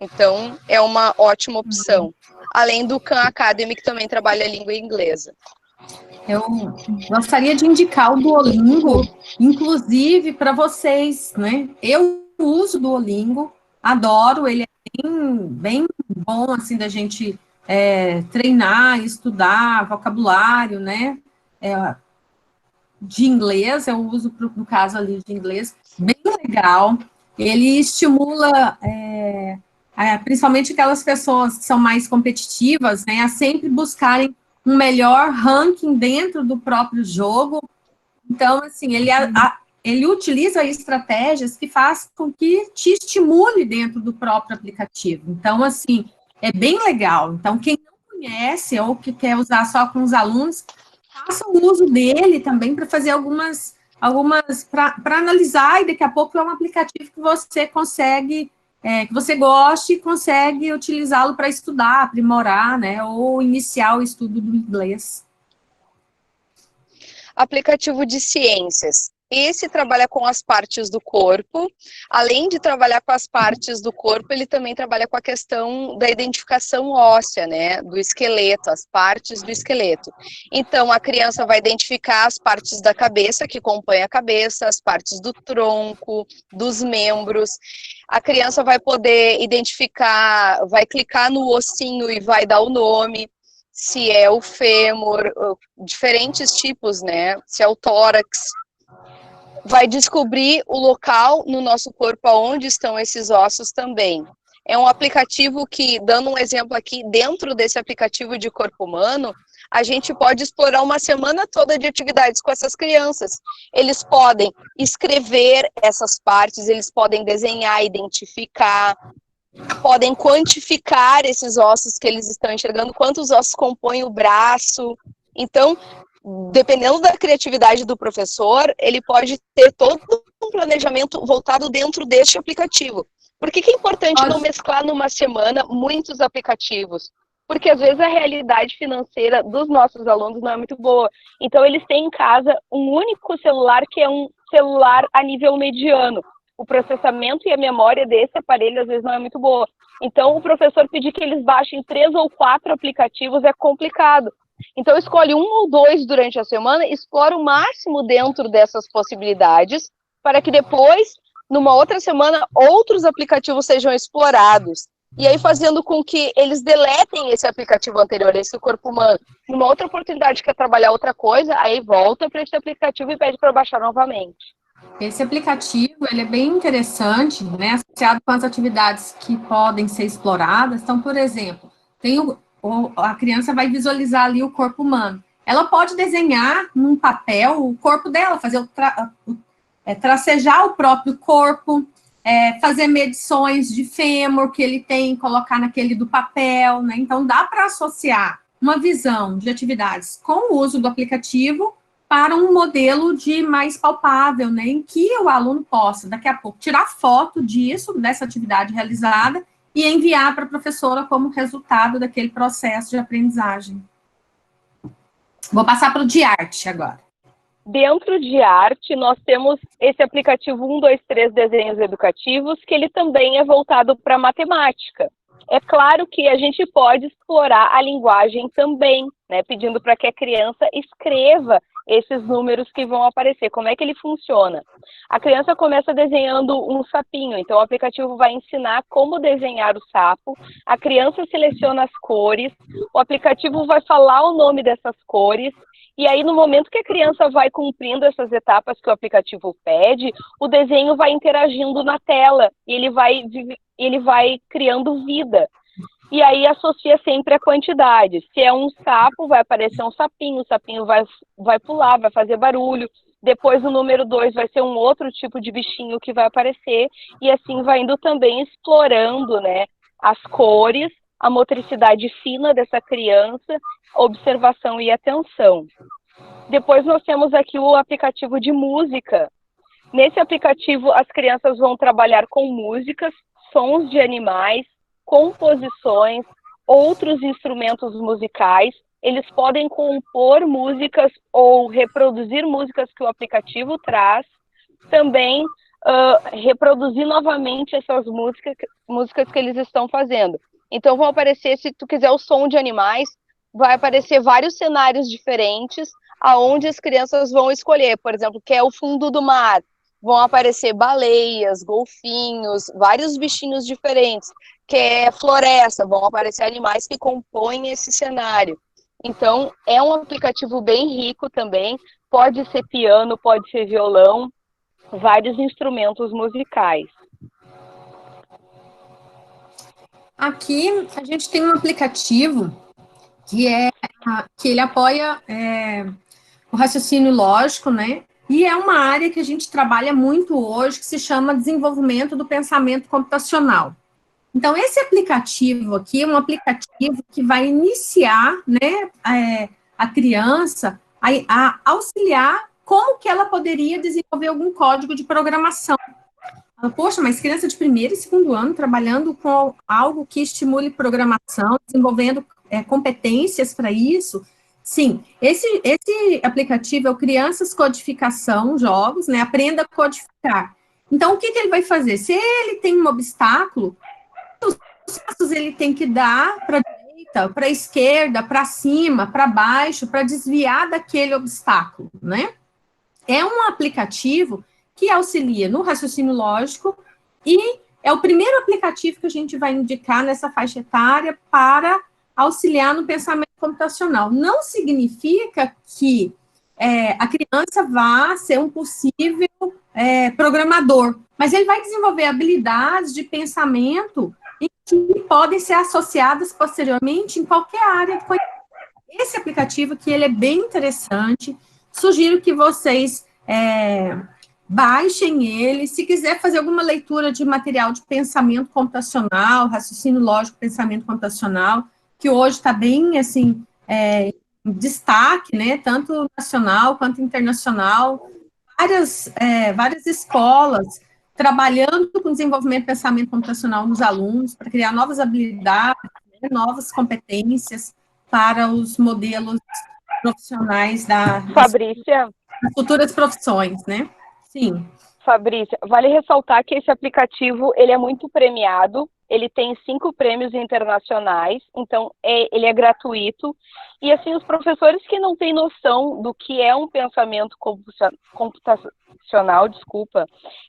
Então, é uma ótima opção. Além do Khan Academy, que também trabalha a língua inglesa. Eu gostaria de indicar o Duolingo, inclusive para vocês, né? Eu uso o Duolingo, adoro, ele é bem bom, assim, da gente treinar, estudar vocabulário, né? De inglês, eu uso, no caso ali de inglês, bem legal. Ele estimula... principalmente aquelas pessoas que são mais competitivas, né, a sempre buscarem um melhor ranking dentro do próprio jogo. Então, assim, ele utiliza estratégias que fazem com que te estimule dentro do próprio aplicativo. Então, assim, é bem legal. Então, quem não conhece ou que quer usar só com os alunos, faça o uso dele também para fazer algumas para analisar, e daqui a pouco é um aplicativo que você consegue que você goste e consegue utilizá-lo para estudar, aprimorar, né, ou iniciar o estudo do inglês. Aplicativo de ciências. Esse trabalha com as partes do corpo. Além de trabalhar com as partes do corpo, ele também trabalha com a questão da identificação óssea, né, do esqueleto, as partes do esqueleto. Então, a criança vai identificar as partes da cabeça, que compõem a cabeça, as partes do tronco, dos membros. A criança vai poder identificar, vai clicar no ossinho e vai dar o nome, se é o fêmur, diferentes tipos, né, se é o tórax. Vai descobrir o local no nosso corpo onde estão esses ossos também. É um aplicativo que, dando um exemplo aqui, dentro desse aplicativo de corpo humano, a gente pode explorar uma semana toda de atividades com essas crianças. Eles podem escrever essas partes, eles podem desenhar, identificar, podem quantificar esses ossos que eles estão enxergando, quantos ossos compõem o braço. Então, dependendo da criatividade do professor, ele pode ter todo um planejamento voltado dentro deste aplicativo. Por que é importante não mesclar numa semana muitos aplicativos? Porque às vezes a realidade financeira dos nossos alunos não é muito boa. Então eles têm em casa um único celular que é um celular a nível mediano. O processamento e a memória desse aparelho às vezes não é muito boa. Então o professor pedir que eles baixem 3 ou 4 aplicativos é complicado. Então, escolhe 1 ou 2 durante a semana, explora o máximo dentro dessas possibilidades, para que depois, numa outra semana, outros aplicativos sejam explorados. E aí, fazendo com que eles deletem esse aplicativo anterior, esse corpo humano. Numa outra oportunidade, quer trabalhar outra coisa, aí volta para esse aplicativo e pede para baixar novamente. Esse aplicativo, ele é bem interessante, né, associado com as atividades que podem ser exploradas. Então, por exemplo, a criança vai visualizar ali o corpo humano. Ela pode desenhar num papel o corpo dela, fazer tracejar o próprio corpo, fazer medições de fêmur que ele tem, colocar naquele do papel, né? Então, dá para associar uma visão de atividades com o uso do aplicativo para um modelo de mais palpável, né? Em que o aluno possa, daqui a pouco, tirar foto disso, dessa atividade realizada, e enviar para a professora como resultado daquele processo de aprendizagem. Vou passar para o de arte agora. Dentro de arte, nós temos esse aplicativo 123 Desenhos Educativos, que ele também é voltado para matemática. É claro que a gente pode explorar a linguagem também, né, pedindo para que a criança escreva esses números que vão aparecer. Como é que ele funciona? A criança começa desenhando um sapinho, então o aplicativo vai ensinar como desenhar o sapo, a criança seleciona as cores, o aplicativo vai falar o nome dessas cores, E aí, no momento que a criança vai cumprindo essas etapas que o aplicativo pede, o desenho vai interagindo na tela e ele vai criando vida. E aí associa sempre a quantidade. Se é um sapo, vai aparecer um sapinho, o sapinho vai pular, vai fazer barulho. Depois o número 2 vai ser um outro tipo de bichinho que vai aparecer. E assim vai indo também explorando, né, as cores, a motricidade fina dessa criança, observação e atenção. Depois nós temos aqui o aplicativo de música. Nesse aplicativo as crianças vão trabalhar com músicas, sons de animais, composições, outros instrumentos musicais. Eles podem compor músicas ou reproduzir músicas que o aplicativo traz. Também reproduzir novamente essas músicas que eles estão fazendo. Então vão aparecer, se tu quiser o som de animais, vai aparecer vários cenários diferentes, aonde as crianças vão escolher. Por exemplo, quer o fundo do mar, vão aparecer baleias, golfinhos, vários bichinhos diferentes. Quer floresta, vão aparecer animais que compõem esse cenário. Então, é um aplicativo bem rico também, pode ser piano, pode ser violão, vários instrumentos musicais. Aqui a gente tem um aplicativo que ele apoia o raciocínio lógico, né? E é uma área que a gente trabalha muito hoje, que se chama desenvolvimento do pensamento computacional. Então, esse aplicativo aqui é um aplicativo que vai iniciar, né, a criança a auxiliar como que ela poderia desenvolver algum código de programação. Poxa, mas criança de primeiro e segundo ano trabalhando com algo que estimule programação, desenvolvendo competências para isso. Sim, esse aplicativo é o Crianças Codificação Jogos, né? Aprenda a codificar. Então, o que ele vai fazer? Se ele tem um obstáculo, os passos ele tem que dar para a direita, para a esquerda, para cima, para baixo, para desviar daquele obstáculo, né? É um aplicativo que auxilia no raciocínio lógico e é o primeiro aplicativo que a gente vai indicar nessa faixa etária para auxiliar no pensamento computacional. Não significa que a criança vá ser um possível programador, mas ele vai desenvolver habilidades de pensamento que podem ser associadas posteriormente em qualquer área do conhecimento. Esse aplicativo aqui, ele é bem interessante, sugiro que vocês baixem ele. Se quiser fazer alguma leitura de material de pensamento computacional, raciocínio lógico, pensamento computacional, que hoje está bem, assim, em destaque, né, tanto nacional quanto internacional, várias escolas trabalhando com desenvolvimento de pensamento computacional nos alunos, para criar novas habilidades, né, novas competências para os modelos profissionais das futuras profissões, né? Sim. Fabrícia, vale ressaltar que esse aplicativo, ele é muito premiado, ele tem 5 prêmios internacionais, então ele é gratuito, e assim, os professores que não têm noção do que é um pensamento computacional,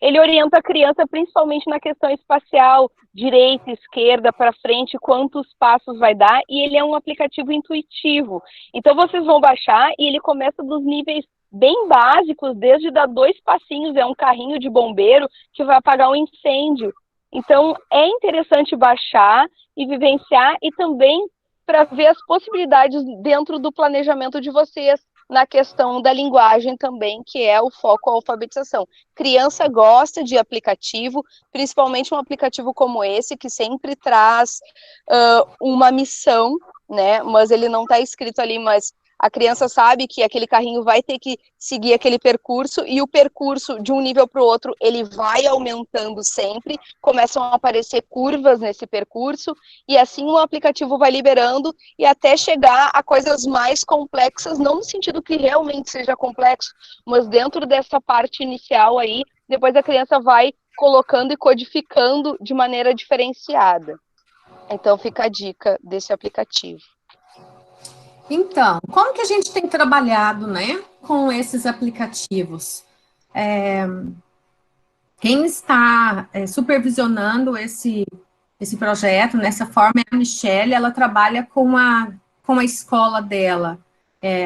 ele orienta a criança principalmente na questão espacial, direita, esquerda, para frente, quantos passos vai dar, e ele é um aplicativo intuitivo. Então vocês vão baixar e ele começa dos níveis bem básicos, desde dar 2 passinhos, é um carrinho de bombeiro que vai apagar um incêndio. Então, é interessante baixar e vivenciar, e também para ver as possibilidades dentro do planejamento de vocês, na questão da linguagem também, que é o foco a alfabetização. Criança gosta de aplicativo, principalmente um aplicativo como esse, que sempre traz uma missão, né? Mas ele não está escrito ali, mas a criança sabe que aquele carrinho vai ter que seguir aquele percurso, e o percurso de um nível para o outro, ele vai aumentando sempre, começam a aparecer curvas nesse percurso, e assim o aplicativo vai liberando, e até chegar a coisas mais complexas, não no sentido que realmente seja complexo, mas dentro dessa parte inicial aí, depois a criança vai colocando e codificando de maneira diferenciada. Então fica a dica desse aplicativo. Então, como que a gente tem trabalhado, né, com esses aplicativos? Quem está supervisionando esse projeto, nessa forma, é a Michelle. Ela trabalha com a escola dela,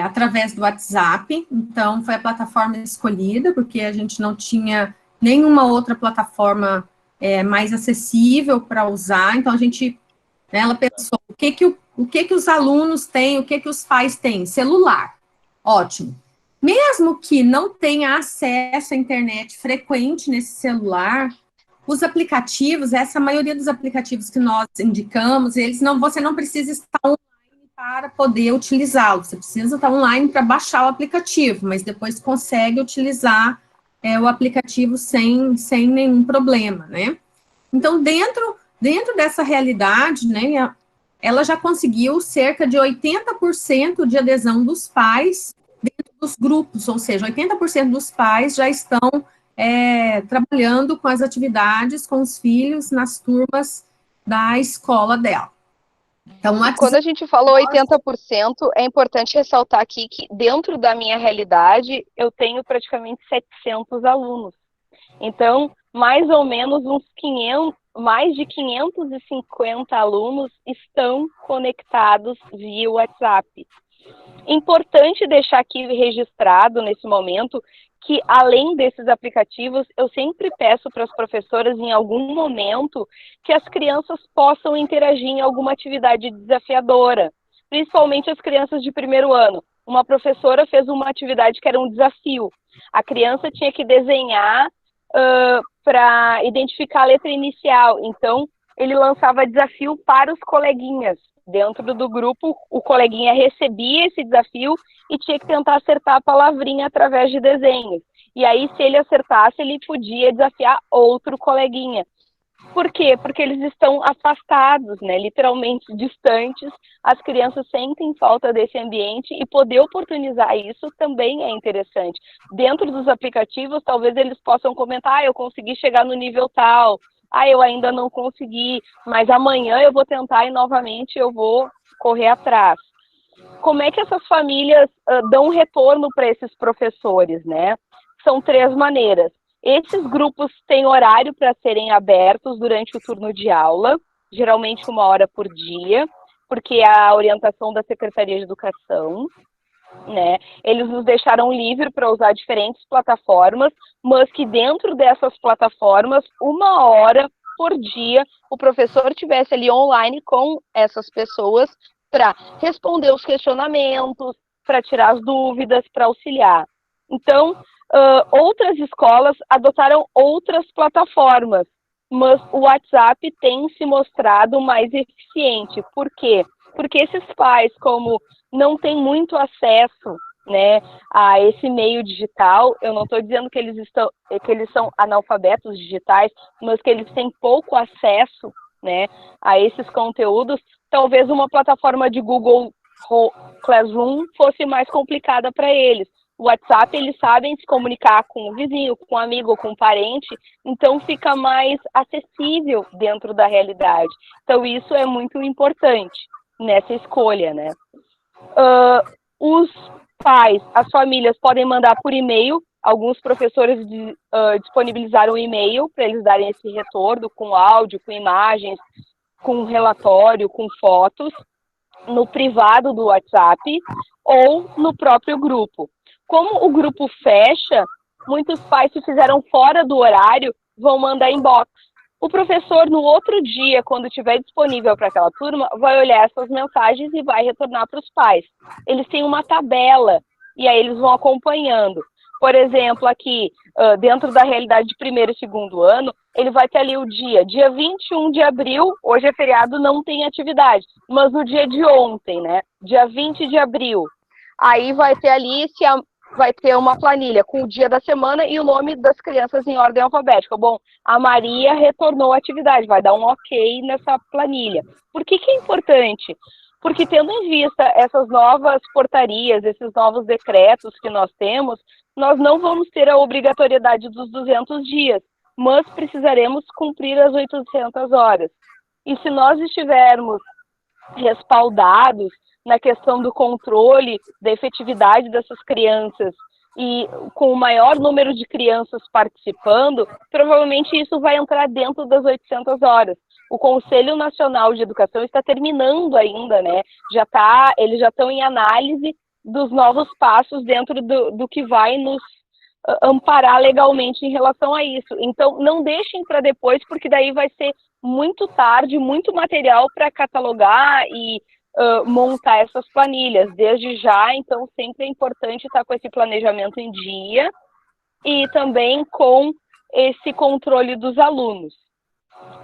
através do WhatsApp. Então, foi a plataforma escolhida, porque a gente não tinha nenhuma outra plataforma mais acessível para usar. Então, ela pensou, o que os alunos têm, o que os pais têm? Celular. Ótimo. Mesmo que não tenha acesso à internet frequente nesse celular, os aplicativos, essa maioria dos aplicativos que nós indicamos, você não precisa estar online para poder utilizá-los. Você precisa estar online para baixar o aplicativo, mas depois consegue utilizar o aplicativo sem nenhum problema, né? Então, dentro dessa realidade, né, ela já conseguiu cerca de 80% de adesão dos pais dentro dos grupos, ou seja, 80% dos pais já estão trabalhando com as atividades com os filhos nas turmas da escola dela. Então, quando a gente falou 80%, é importante ressaltar aqui que dentro da minha realidade, eu tenho praticamente 700 alunos. Então, mais ou menos mais de 550 alunos estão conectados via WhatsApp. Importante deixar aqui registrado nesse momento que, além desses aplicativos, eu sempre peço para as professoras, em algum momento, que as crianças possam interagir em alguma atividade desafiadora, principalmente as crianças de primeiro ano. Uma professora fez uma atividade que era um desafio. A criança tinha que desenhar para identificar a letra inicial. Então, ele lançava desafio para os coleguinhas. Dentro do grupo, o coleguinha recebia esse desafio e tinha que tentar acertar a palavrinha através de desenhos. E aí, se ele acertasse, ele podia desafiar outro coleguinha. Por quê? Porque eles estão afastados, né? Literalmente distantes. As crianças sentem falta desse ambiente e poder oportunizar isso também é interessante. Dentro dos aplicativos, talvez eles possam comentar, eu consegui chegar no nível tal, eu ainda não consegui, mas amanhã eu vou tentar e novamente eu vou correr atrás. Como é que essas famílias dão retorno para esses professores, né? São 3 maneiras. Esses grupos têm horário para serem abertos durante o turno de aula, geralmente 1 hora por dia, porque é a orientação da Secretaria de Educação, né? Eles nos deixaram livre para usar diferentes plataformas, mas que dentro dessas plataformas, 1 hora por dia, o professor estivesse ali online com essas pessoas para responder os questionamentos, para tirar as dúvidas, para auxiliar. Então, outras escolas adotaram outras plataformas, mas o WhatsApp tem se mostrado mais eficiente. Por quê? Porque esses pais, como não têm muito acesso, né, a esse meio digital, eu não estou dizendo que eles são analfabetos digitais, mas que eles têm pouco acesso, né, a esses conteúdos, talvez uma plataforma de Google Classroom fosse mais complicada para eles. O WhatsApp, eles sabem se comunicar com o vizinho, com o amigo, com o parente, então fica mais acessível dentro da realidade. Então, isso é muito importante nessa escolha, né? Os pais, as famílias podem mandar por e-mail, alguns professores disponibilizaram um e-mail para eles darem esse retorno com áudio, com imagens, com relatório, com fotos, no privado do WhatsApp ou no próprio grupo. Como o grupo fecha, muitos pais, se fizeram fora do horário, vão mandar inbox. O professor, no outro dia, quando estiver disponível para aquela turma, vai olhar essas mensagens e vai retornar para os pais. Eles têm uma tabela, e aí eles vão acompanhando. Por exemplo, aqui, dentro da realidade de primeiro e segundo ano, ele vai ter ali o dia 21 de abril, hoje é feriado, não tem atividade, mas no dia de ontem, né, dia 20 de abril, aí vai ter ali, vai ter uma planilha com o dia da semana e o nome das crianças em ordem alfabética. Bom, a Maria retornou à atividade, vai dar um ok nessa planilha. Por que é importante? Porque, tendo em vista essas novas portarias, esses novos decretos que nós temos, nós não vamos ter a obrigatoriedade dos 200 dias, mas precisaremos cumprir as 800 horas. E se nós estivermos respaldados na questão do controle da efetividade dessas crianças e com o maior número de crianças participando, provavelmente isso vai entrar dentro das 800 horas. O Conselho Nacional de Educação está terminando ainda, né? Eles já estão em análise dos novos passos dentro do que vai nos amparar legalmente em relação a isso. Então, não deixem para depois, porque daí vai ser muito tarde, muito material para catalogar e montar essas planilhas. Desde já, então, sempre é importante estar com esse planejamento em dia e também com esse controle dos alunos.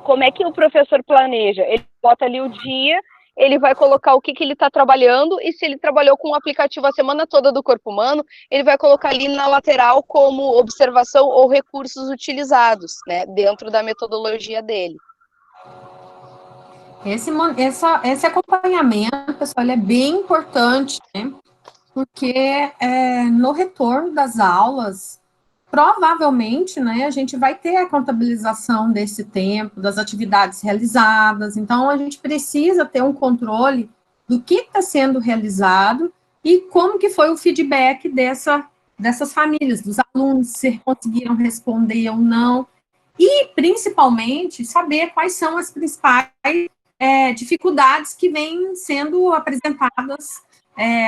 Como é que o professor planeja? Ele bota ali o dia, ele vai colocar o que ele está trabalhando, e se ele trabalhou com o aplicativo a semana toda do corpo humano, ele vai colocar ali na lateral como observação ou recursos utilizados, né, dentro da metodologia dele. Esse acompanhamento, pessoal, ele é bem importante, né? Porque no retorno das aulas, provavelmente, né, a gente vai ter a contabilização desse tempo, das atividades realizadas, então a gente precisa ter um controle do que está sendo realizado e como que foi o feedback dessas famílias, dos alunos, se conseguiram responder ou não, e principalmente saber quais são as principais dificuldades que vêm sendo apresentadas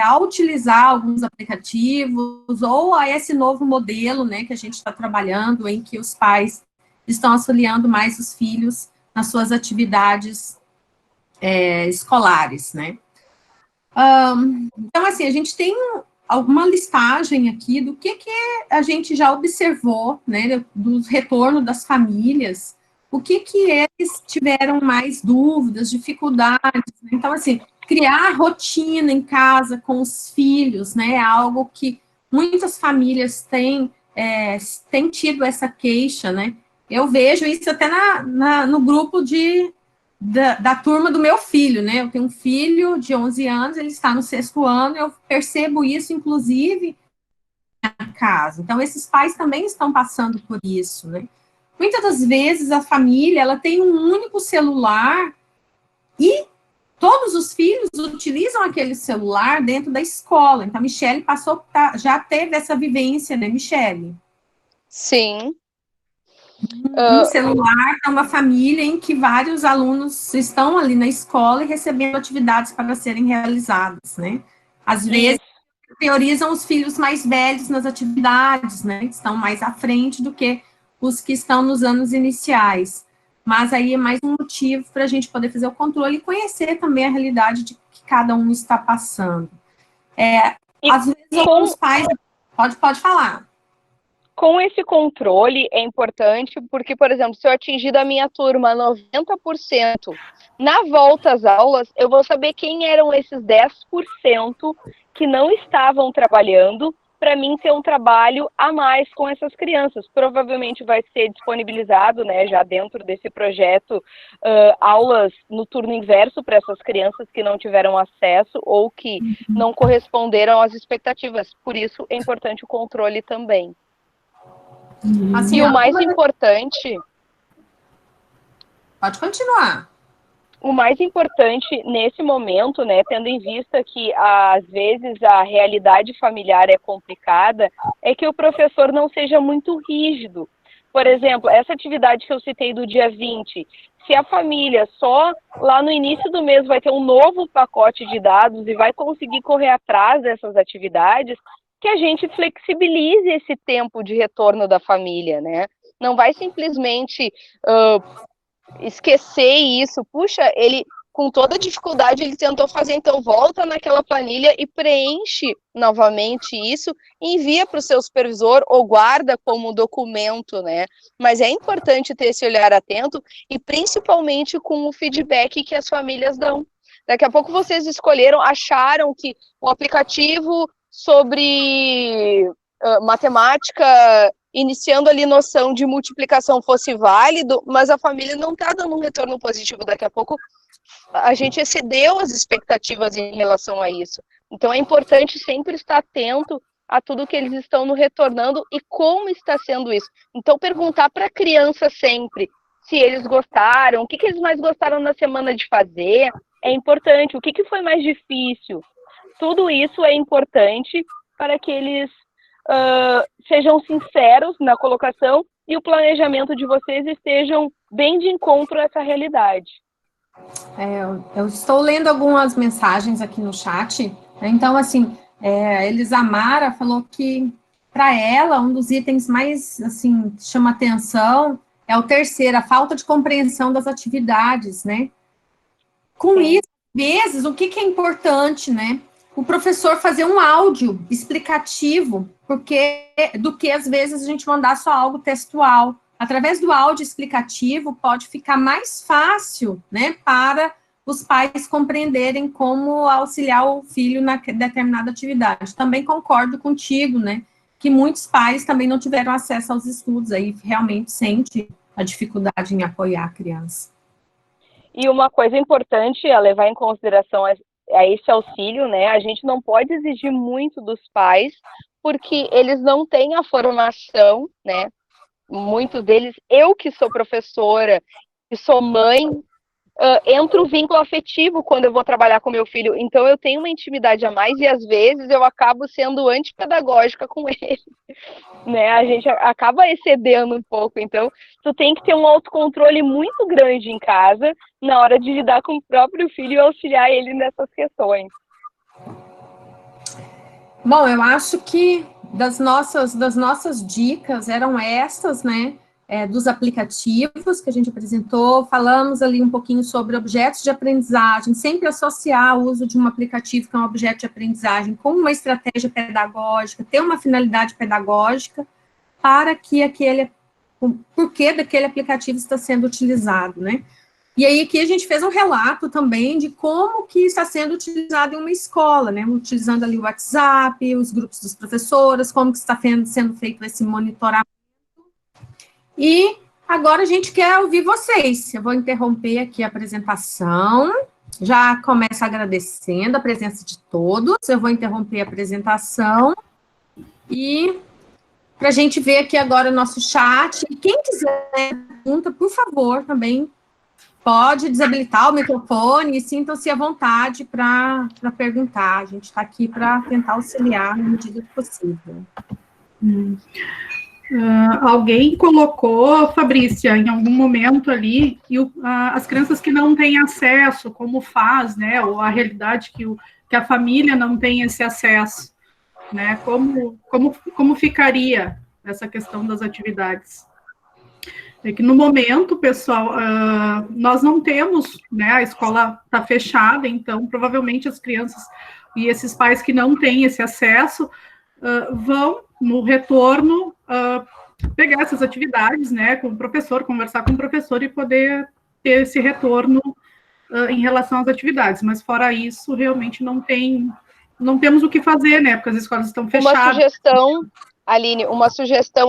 ao utilizar alguns aplicativos ou a esse novo modelo, né, que a gente está trabalhando, em que os pais estão auxiliando mais os filhos nas suas atividades escolares, né. Então, assim, a gente tem alguma listagem aqui do que a gente já observou, né, do retorno das famílias, o que eles tiveram mais dúvidas, dificuldades, né? Então, assim, criar rotina em casa com os filhos, né, é algo que muitas famílias têm tido essa queixa, né, eu vejo isso até no grupo da turma do meu filho, né, eu tenho um filho de 11 anos, ele está no 6º ano, eu percebo isso, inclusive, na casa, então esses pais também estão passando por isso, né. Muitas das vezes a família, ela tem um único celular e todos os filhos utilizam aquele celular dentro da escola. Então, a Michele já teve essa vivência, né, Michele? Sim. Um celular é uma família em que vários alunos estão ali na escola e recebendo atividades para serem realizadas, né? Às vezes, priorizam os filhos mais velhos nas atividades, né? Que estão mais à frente do que os que estão nos anos iniciais. Mas aí é mais um motivo para a gente poder fazer o controle e conhecer também a realidade de que cada um está passando. Às vezes, alguns pais... Pode falar. Com esse controle é importante, porque, por exemplo, se eu atingir da minha turma 90%, na volta às aulas, eu vou saber quem eram esses 10% que não estavam trabalhando, para mim ter um trabalho a mais com essas crianças. Provavelmente vai ser disponibilizado, né, já dentro desse projeto, aulas no turno inverso para essas crianças que não tiveram acesso ou que não corresponderam às expectativas. Por isso é importante o controle também. Assim, e o mais importante... Pode continuar. O mais importante nesse momento, né, tendo em vista que às vezes a realidade familiar é complicada, é que o professor não seja muito rígido. Por exemplo, essa atividade que eu citei do dia 20, se a família só lá no início do mês vai ter um novo pacote de dados e vai conseguir correr atrás dessas atividades, que a gente flexibilize esse tempo de retorno da família, né? Não vai simplesmente esquecer isso. Puxa, ele, com toda dificuldade, ele tentou fazer, então volta naquela planilha e preenche novamente isso, envia para o seu supervisor ou guarda como documento, né? Mas é importante ter esse olhar atento e principalmente com o feedback que as famílias dão. Daqui a pouco vocês acharam que o aplicativo sobre matemática, iniciando ali noção de multiplicação fosse válido, mas a família não está dando um retorno positivo. Daqui a pouco a gente excedeu as expectativas em relação a isso. Então é importante sempre estar atento a tudo que eles estão nos retornando e como está sendo isso. Então perguntar para a criança sempre se eles gostaram, o que eles mais gostaram na semana de fazer, é importante, o que foi mais difícil. Tudo isso é importante para que eles sejam sinceros na colocação e o planejamento de vocês estejam bem de encontro a essa realidade. Eu estou lendo algumas mensagens aqui no chat, né? Então, assim, A Elisamara falou que, para ela, um dos itens mais, assim, chama atenção é o terceiro, a falta de compreensão das atividades, né? Com isso, às vezes, o que é importante, né? O professor fazer um áudio explicativo, do que, às vezes, a gente mandar só algo textual. Através do áudio explicativo, pode ficar mais fácil, né, para os pais compreenderem como auxiliar o filho na determinada atividade. Também concordo contigo, né, que muitos pais também não tiveram acesso aos estudos, aí realmente sente a dificuldade em apoiar a criança. E uma coisa importante a levar em consideração é esse auxílio, né? A gente não pode exigir muito dos pais, porque eles não têm a formação, né? Muitos deles, eu que sou professora e sou mãe, entra o vínculo afetivo quando eu vou trabalhar com meu filho. Então, eu tenho uma intimidade a mais e, às vezes, eu acabo sendo antipedagógica com ele. Né? A gente acaba excedendo um pouco. Então, tu tem que ter um autocontrole muito grande em casa na hora de lidar com o próprio filho e auxiliar ele nessas questões. Bom, eu acho que das nossas dicas eram essas, né? Dos aplicativos que a gente apresentou, falamos ali um pouquinho sobre objetos de aprendizagem, sempre associar o uso de um aplicativo que é um objeto de aprendizagem com uma estratégia pedagógica, ter uma finalidade pedagógica para que o porquê daquele aplicativo está sendo utilizado, né? E aí aqui a gente fez um relato também de como que está sendo utilizado em uma escola, né? Utilizando ali o WhatsApp, os grupos dos professores, como que está sendo feito esse monitoramento. E agora a gente quer ouvir vocês. Eu vou interromper aqui a apresentação. Já começo agradecendo a presença de todos. Eu vou interromper a apresentação. E para a gente ver aqui agora o nosso chat. E quem quiser pergunta, por favor, também pode desabilitar o microfone e sintam-se à vontade para perguntar. A gente está aqui para tentar auxiliar na medida do possível. Alguém colocou, Fabrícia, em algum momento ali, e as crianças que não têm acesso, como faz, né, ou a realidade que a família não tem esse acesso, né, como ficaria essa questão das atividades? É que no momento, pessoal, nós não temos, né, a escola está fechada, então provavelmente as crianças e esses pais que não têm esse acesso vão, no retorno, pegar essas atividades, né, com o professor, conversar com o professor e poder ter esse retorno em relação às atividades. Mas fora isso, realmente não temos o que fazer, né, porque as escolas estão fechadas. Uma sugestão, Aline,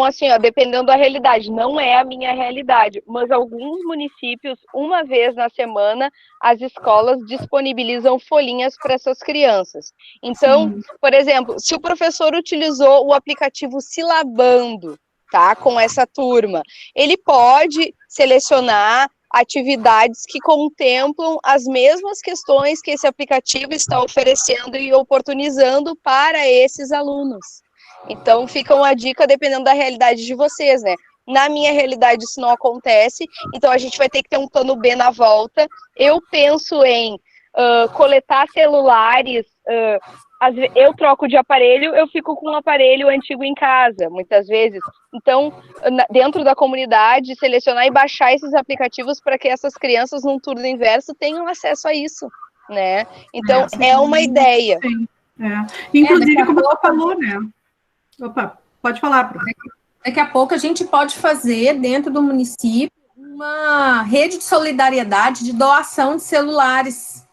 assim, ó, dependendo da realidade, não é a minha realidade, mas alguns municípios, uma vez na semana, as escolas disponibilizam folhinhas para essas crianças. Então, sim, por exemplo, se o professor utilizou o aplicativo Silabando, tá, com essa turma, ele pode selecionar atividades que contemplam as mesmas questões que esse aplicativo está oferecendo e oportunizando para esses alunos. Então, fica uma dica dependendo da realidade de vocês, né? Na minha realidade, isso não acontece, então a gente vai ter que ter um plano B na volta. Eu penso em coletar celulares, eu troco de aparelho, eu fico com um aparelho antigo em casa, muitas vezes. Então, dentro da comunidade, selecionar e baixar esses aplicativos para que essas crianças, num turno inverso, tenham acesso a isso, né? Então, é uma ideia. Sim. Inclusive, como tu falou, né? Opa, pode falar, Pro. Daqui a pouco a gente pode fazer, dentro do município, uma rede de solidariedade de doação de celulares,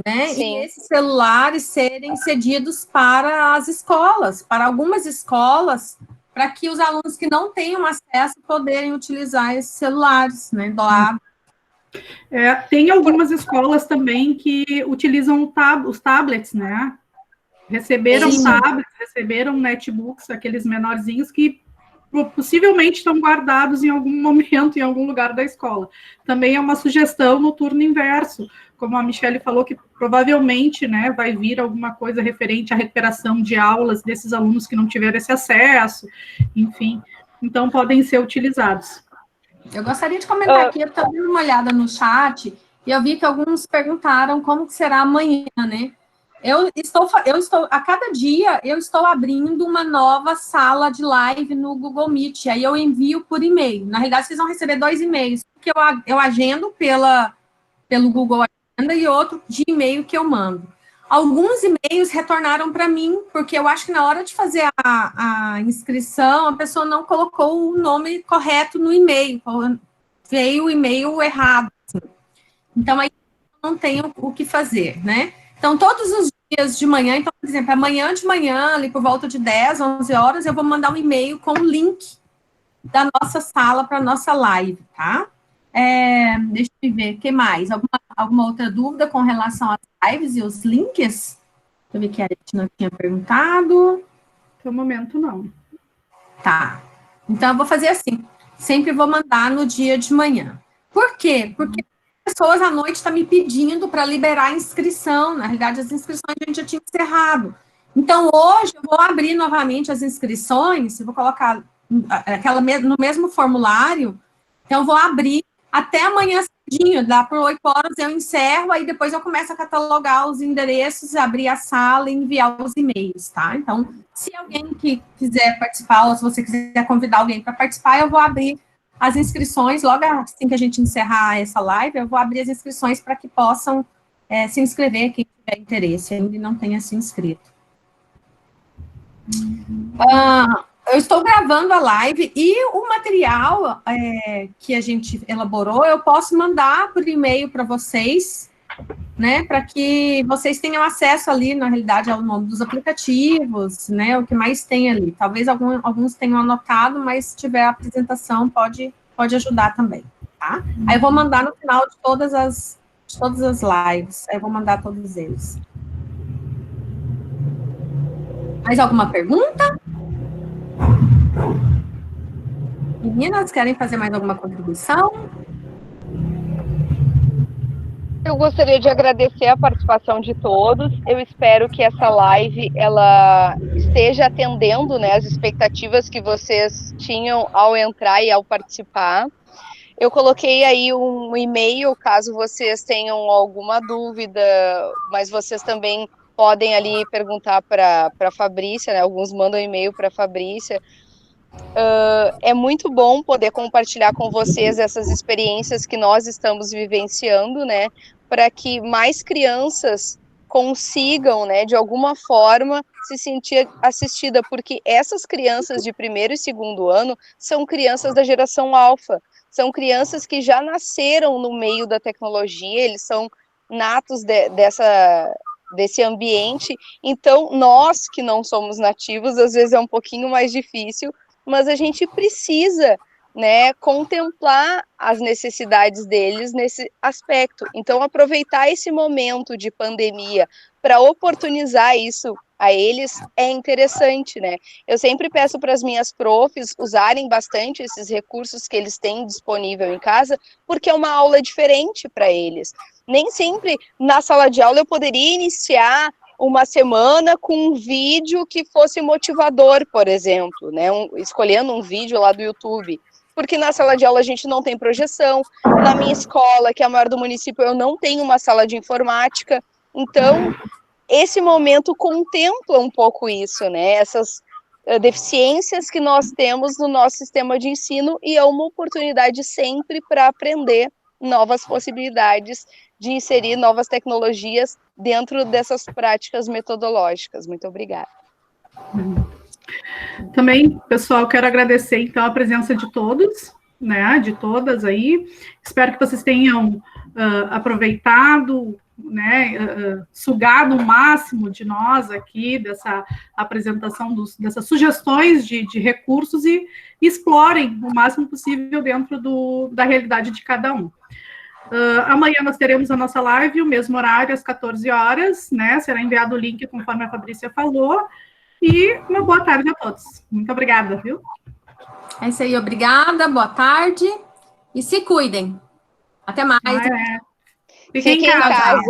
né? Sim. E esses celulares serem cedidos para as escolas, para algumas escolas, para que os alunos que não tenham acesso poderem utilizar esses celulares, né? Doar. Tem algumas escolas também que utilizam os tablets, né? Receberam tablets, receberam netbooks, aqueles menorzinhos que possivelmente estão guardados em algum momento, em algum lugar da escola. Também é uma sugestão no turno inverso, como a Michele falou, que provavelmente, né, vai vir alguma coisa referente à recuperação de aulas desses alunos que não tiveram esse acesso, enfim, então podem ser utilizados. Eu gostaria de comentar aqui, eu estou dando uma olhada no chat, e eu vi que alguns perguntaram como que será amanhã, né? a cada dia, eu estou abrindo uma nova sala de live no Google Meet, aí eu envio por e-mail. Na realidade, vocês vão receber 2 e-mails, que eu agendo pelo Google Agenda e outro de e-mail que eu mando. Alguns e-mails retornaram para mim, porque eu acho que na hora de fazer a inscrição, a pessoa não colocou o nome correto no e-mail, veio o e-mail errado. Assim. Então, aí não tenho o que fazer, né? Então, todos os dias de manhã, então, por exemplo, amanhã de manhã, ali por volta de 10, 11 horas, eu vou mandar um e-mail com o link da nossa sala para a nossa live, tá? Deixa eu ver, o que mais? Alguma outra dúvida com relação às lives e os links? Deixa eu ver que a gente não tinha perguntado. No momento, não. Tá. Então, eu vou fazer assim. Sempre vou mandar no dia de manhã. Por quê? Porque pessoas à noite estão me pedindo para liberar a inscrição. Na realidade, as inscrições a gente já tinha encerrado. Então, hoje, eu vou abrir novamente as inscrições, eu vou colocar no mesmo formulário, então, eu vou abrir até amanhã cedinho, dá por 8 horas, eu encerro, aí depois eu começo a catalogar os endereços, abrir a sala e enviar os e-mails, tá? Então, se alguém que quiser participar, ou se você quiser convidar alguém para participar, eu vou abrir as inscrições, logo assim que a gente encerrar essa live, eu vou abrir as inscrições para que possam se inscrever, quem tiver interesse, ainda não tenha se inscrito. Eu estou gravando a live e o material que a gente elaborou, eu posso mandar por e-mail para vocês, né, para que vocês tenham acesso ali, na realidade, ao nome dos aplicativos, né, o que mais tem ali. Talvez alguns tenham anotado, mas se tiver a apresentação, pode ajudar também, tá? Aí eu vou mandar no final de todas as lives, aí eu vou mandar todos eles. Mais alguma pergunta? Meninas, querem fazer mais alguma contribuição? Eu gostaria de agradecer a participação de todos. Eu espero que essa live ela esteja atendendo, né, as expectativas que vocês tinham ao entrar e ao participar. Eu coloquei aí um e-mail, caso vocês tenham alguma dúvida, mas vocês também podem ali perguntar para a Fabrícia, né? Alguns mandam e-mail para a Fabrícia. É muito bom poder compartilhar com vocês essas experiências que nós estamos vivenciando, né? Para que mais crianças consigam, né, de alguma forma, se sentir assistida, porque essas crianças de 1º e 2º ano são crianças da geração alfa, são crianças que já nasceram no meio da tecnologia, eles são natos desse ambiente, então nós que não somos nativos, às vezes é um pouquinho mais difícil, mas a gente precisa, né, contemplar as necessidades deles nesse aspecto. Então, aproveitar esse momento de pandemia para oportunizar isso a eles é interessante, né? Eu sempre peço para as minhas profs usarem bastante esses recursos que eles têm disponível em casa, porque é uma aula diferente para eles. Nem sempre na sala de aula eu poderia iniciar uma semana com um vídeo que fosse motivador, por exemplo, né? Escolhendo um vídeo lá do YouTube. Porque na sala de aula a gente não tem projeção. Na minha escola, que é a maior do município, eu não tenho uma sala de informática. Então, esse momento contempla um pouco isso, né? Essas deficiências que nós temos no nosso sistema de ensino, e é uma oportunidade sempre para aprender novas possibilidades de inserir novas tecnologias dentro dessas práticas metodológicas. Muito obrigada. Também, pessoal, quero agradecer, então, a presença de todos, né, de todas aí. Espero que vocês tenham aproveitado, né, sugado o máximo de nós aqui, dessa apresentação, dessas sugestões de recursos e explorem o máximo possível dentro da realidade de cada um. Amanhã nós teremos a nossa live, o mesmo horário, às 14 horas, né? Será enviado o link, conforme a Fabrícia falou. E uma boa tarde a todos. Muito obrigada, viu? É isso aí, obrigada, boa tarde. E se cuidem. Até mais. Fiquem em casa.